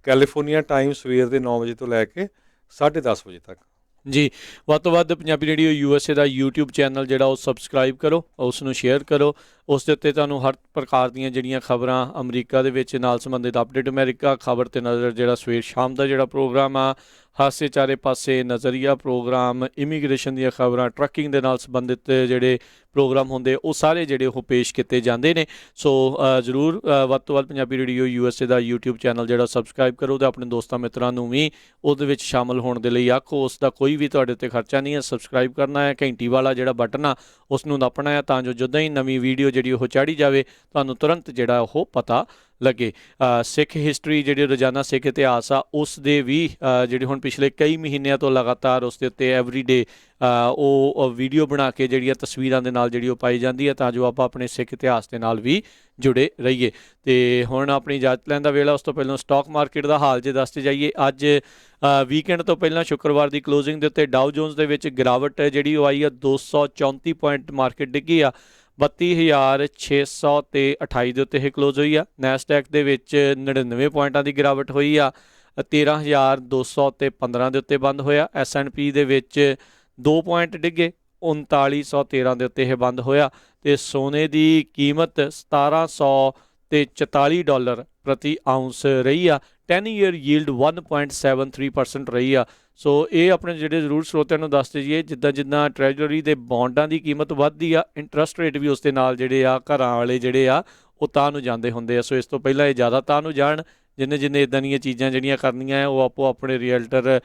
ਕੈਲੀਫੋਰਨੀਆ ਟਾਈਮ ਸਵੇਰ ਦੇ 9 ਵਜੇ ਤੋਂ ਲੈ ਕੇ 10:30 ਵਜੇ ਤੱਕ। ਜੀ, ਵੱਧ ਤੋਂ ਵੱਧ ਪੰਜਾਬੀ ਰੇਡੀਓ USA ਦਾ YouTube ਚੈਨਲ ਜਿਹੜਾ ਉਹ ਸਬਸਕ੍ਰਾਈਬ ਕਰੋ, ਉਸ ਨੂੰ ਸ਼ੇਅਰ ਕਰੋ। ਉਸ ਦੇ ਉੱਤੇ ਤੁਹਾਨੂੰ ਹਰ ਪ੍ਰਕਾਰ ਦੀਆਂ ਜਿਹੜੀਆਂ ਖਬਰਾਂ ਅਮਰੀਕਾ ਦੇ ਵਿੱਚ ਨਾਲ ਸੰਬੰਧਿਤ ਅਪਡੇਟ ਅਮਰੀਕਾ, ਖਬਰ ਤੇ ਨਜ਼ਰ ਜਿਹੜਾ ਸਵੇਰ ਸ਼ਾਮ ਦਾ ਜਿਹੜਾ ਪ੍ਰੋਗਰਾਮ ਆ, ਹਾਸੇ ਚਾਰੇ ਪਾਸੇ ਨਜ਼ਰੀਆ ਪ੍ਰੋਗਰਾਮ, ਇਮੀਗ੍ਰੇਸ਼ਨ ਦੀਆਂ ਖਬਰਾਂ, ਟਰੱਕਿੰਗ ਦੇ ਨਾਲ ਸੰਬੰਧਿਤ ਜਿਹੜੇ ਪ੍ਰੋਗਰਾਮ ਹੁੰਦੇ ਉਹ ਸਾਰੇ ਜਿਹੜੇ ਉਹ ਪੇਸ਼ ਕੀਤੇ ਜਾਂਦੇ ਨੇ। ਸੋ ਜ਼ਰੂਰ ਵੱਧ ਤੋਂ ਵੱਧ ਪੰਜਾਬੀ ਰੇਡੀਓ USA ਦਾ YouTube ਚੈਨਲ ਜਿਹੜਾ ਸਬਸਕ੍ਰਾਈਬ ਕਰੋ ਅਤੇ ਆਪਣੇ ਦੋਸਤਾਂ ਮਿੱਤਰਾਂ ਨੂੰ ਵੀ ਉਹਦੇ ਵਿੱਚ ਸ਼ਾਮਲ ਹੋਣ ਦੇ ਲਈ ਆਖੋ। ਉਸ ਦਾ ਕੋਈ ਵੀ ਤੁਹਾਡੇ ਉੱਤੇ ਖਰਚਾ ਨਹੀਂ ਹੈ। ਸਬਸਕ੍ਰਾਈਬ ਕਰਨਾ ਹੈ, ਘੰਟੀ ਵਾਲਾ ਜਿਹੜਾ ਬਟਨ ਆ ਉਸ ਨੂੰ ਨੱਪਣਾ ਹੈ ਤਾਂ ਜੋ ਜਦੋਂ ਹੀ ਨਵੀਂ ਵੀਡੀਓ ਜਿਹੜੀ ਉਹ ਚਾੜੀ ਜਾਵੇ ਤੁਹਾਨੂੰ ਤੁਰੰਤ ਜਿਹੜਾ ਉਹ ਪਤਾ ਲੱਗੇ। ਸਿੱਖ ਹਿਸਟਰੀ ਜਿਹੜੀ ਰੋਜ਼ਾਨਾ ਸਿੱਖ ਇਤਿਹਾਸ ਆ ਉਸ ਦੇ ਵੀ ਜਿਹੜੇ ਹੁਣ ਪਿਛਲੇ ਕਈ ਮਹੀਨਿਆਂ ਤੋਂ ਲਗਾਤਾਰ ਉਸ ਦੇ ਉੱਤੇ ਐਵਰੀਡੇ ਉਹ ਵੀਡੀਓ ਬਣਾ ਕੇ ਜਿਹੜੀਆਂ ਤਸਵੀਰਾਂ ਦੇ ਨਾਲ ਜਿਹੜੀ ਉਹ ਪਾਈ ਜਾਂਦੀ ਹੈ ਤਾਂ ਜੋ ਆਪਾਂ ਆਪਣੇ ਸਿੱਖ ਇਤਿਹਾਸ ਦੇ ਨਾਲ ਵੀ ਜੁੜੇ ਰਹੀਏ। ਅਤੇ ਹੁਣ ਆਪਣੀ ਇਜਾਜ਼ਤ ਲੈਣ ਦਾ ਵੇਲਾ। ਉਸ ਤੋਂ ਪਹਿਲਾਂ ਸਟਾਕ ਮਾਰਕੀਟ ਦਾ ਹਾਲ ਜੇ ਦੱਸਦੇ ਜਾਈਏ। ਅੱਜ ਵੀਕਐਂਡ ਤੋਂ ਪਹਿਲਾਂ ਸ਼ੁੱਕਰਵਾਰ ਦੀ ਕਲੋਜ਼ਿੰਗ ਦੇ ਉੱਤੇ ਡਾਊ ਜੋਨਸ ਦੇ ਵਿੱਚ ਗਿਰਾਵਟ ਜਿਹੜੀ ਉਹ ਆਈ ਆ, 234 ਪੁਆਇੰਟ ਮਾਰਕੀਟ ਡਿੱਗੀ ਆ, 32,628 ਦੇ ਉੱਤੇ ਇਹ ਕਲੋਜ਼ ਹੋਈ ਆ। ਨੈਸਡੈਕ ਦੇ ਵਿੱਚ 99 ਪੁਆਇੰਟਾਂ ਦੀ ਗਿਰਾਵਟ ਹੋਈ ਆ, 13,215 ਦੇ ਉੱਤੇ ਬੰਦ ਹੋਇਆ। S&P ਦੇ ਵਿੱਚ 2 ਪੁਆਇੰਟ ਡਿੱਗੇ, 3913 ਦੇ ਉੱਤੇ ਇਹ ਬੰਦ ਹੋਇਆ। ਅਤੇ ਸੋਨੇ ਦੀ ਕੀਮਤ $1,744 ਪ੍ਰਤੀ ਆਊਂਸ ਰਹੀ ਆ। 10 ਈਅਰ ਯੀਲਡ 1.73% ਰਹੀ ਆ। ਸੋ ਇਹ ਆਪਣੇ ਜਿਹੜੇ ਜ਼ਰੂਰ ਸਰੋਤਿਆਂ ਨੂੰ ਦੱਸ ਦਈਏ, ਜਿੱਦਾਂ ਜਿੱਦਾਂ ਟਰੈਜਰੀ ਦੇ ਬੌਂਡਾਂ ਦੀ ਕੀਮਤ ਵੱਧਦੀ ਆ, ਇੰਟਰਸਟ ਰੇਟ ਵੀ ਉਸ ਦੇ ਨਾਲ ਜਿਹੜੇ ਆ ਘਰਾਂ ਵਾਲੇ ਜਿਹੜੇ ਆ ਉਹ ਤਾਂ ਨੂੰ ਜਾਂਦੇ ਹੁੰਦੇ ਆ। ਸੋ ਇਸ ਤੋਂ ਪਹਿਲਾਂ ਇਹ ਜ਼ਿਆਦਾ ਤਾਂ ਨੂੰ ਜਾਣ। ਜਿੰਨੇ ਇੱਦਾਂ ਦੀਆਂ ਚੀਜ਼ਾਂ ਜਿਹੜੀਆਂ ਕਰਨੀਆਂ ਉਹ ਆਪੋ ਆਪਣੇ ਰੀਅਲਟਰ,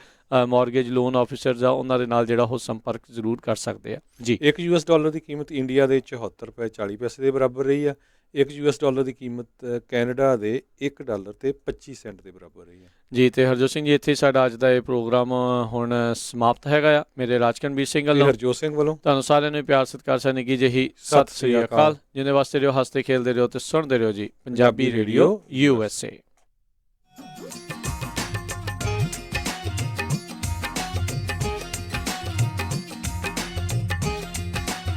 ਮੌਰਗੇਜ ਲੋਨ ਆਫਿਸਰਸ ਆ ਉਹਨਾਂ ਦੇ ਨਾਲ ਜਿਹੜਾ ਉਹ ਸੰਪਰਕ ਜ਼ਰੂਰ ਕਰ ਸਕਦੇ ਆ। ਜੀ, $1 ਦੀ ਕੀਮਤ ਇੰਡੀਆ ਦੇ $74.40 ਦੇ ਬਰਾਬਰ ਰਹੀ ਆ। $1 ਦੀ ਕੀਮਤ ਕੈਨੇਡਾ ਦੇ $1.25 ਦੇ ਬਰਾਬਰ ਰਹੀ ਹੈ। ਜੀ, ਅਤੇ ਹਰਜੋਤ ਸਿੰਘ ਜੀ, ਇੱਥੇ ਸਾਡਾ ਅੱਜ ਦਾ ਇਹ ਪ੍ਰੋਗਰਾਮ ਹੁਣ ਸਮਾਪਤ ਹੈਗਾ ਆ। ਮੇਰੇ ਰਾਜਕਨਵੀਰ ਸਿੰਘ ਵੱਲੋਂ, ਹਰਜੋਤ ਸਿੰਘ ਵੱਲੋਂ ਤੁਹਾਨੂੰ ਸਾਰਿਆਂ ਨੂੰ ਪਿਆਰ ਸਤਿਕਾਰ ਸਨ ਨਿੱਘੀ ਜਿਹੀ ਸਤਿ ਸ੍ਰੀ ਅਕਾਲ। ਜਿਹਦੇ ਵਾਸਤੇ ਰਹੋ, ਹੱਸਦੇ ਖੇਲਦੇ ਰਹੋ ਅਤੇ ਸੁਣਦੇ ਰਹੋ ਜੀ ਪੰਜਾਬੀ ਰੇਡੀਓ USA।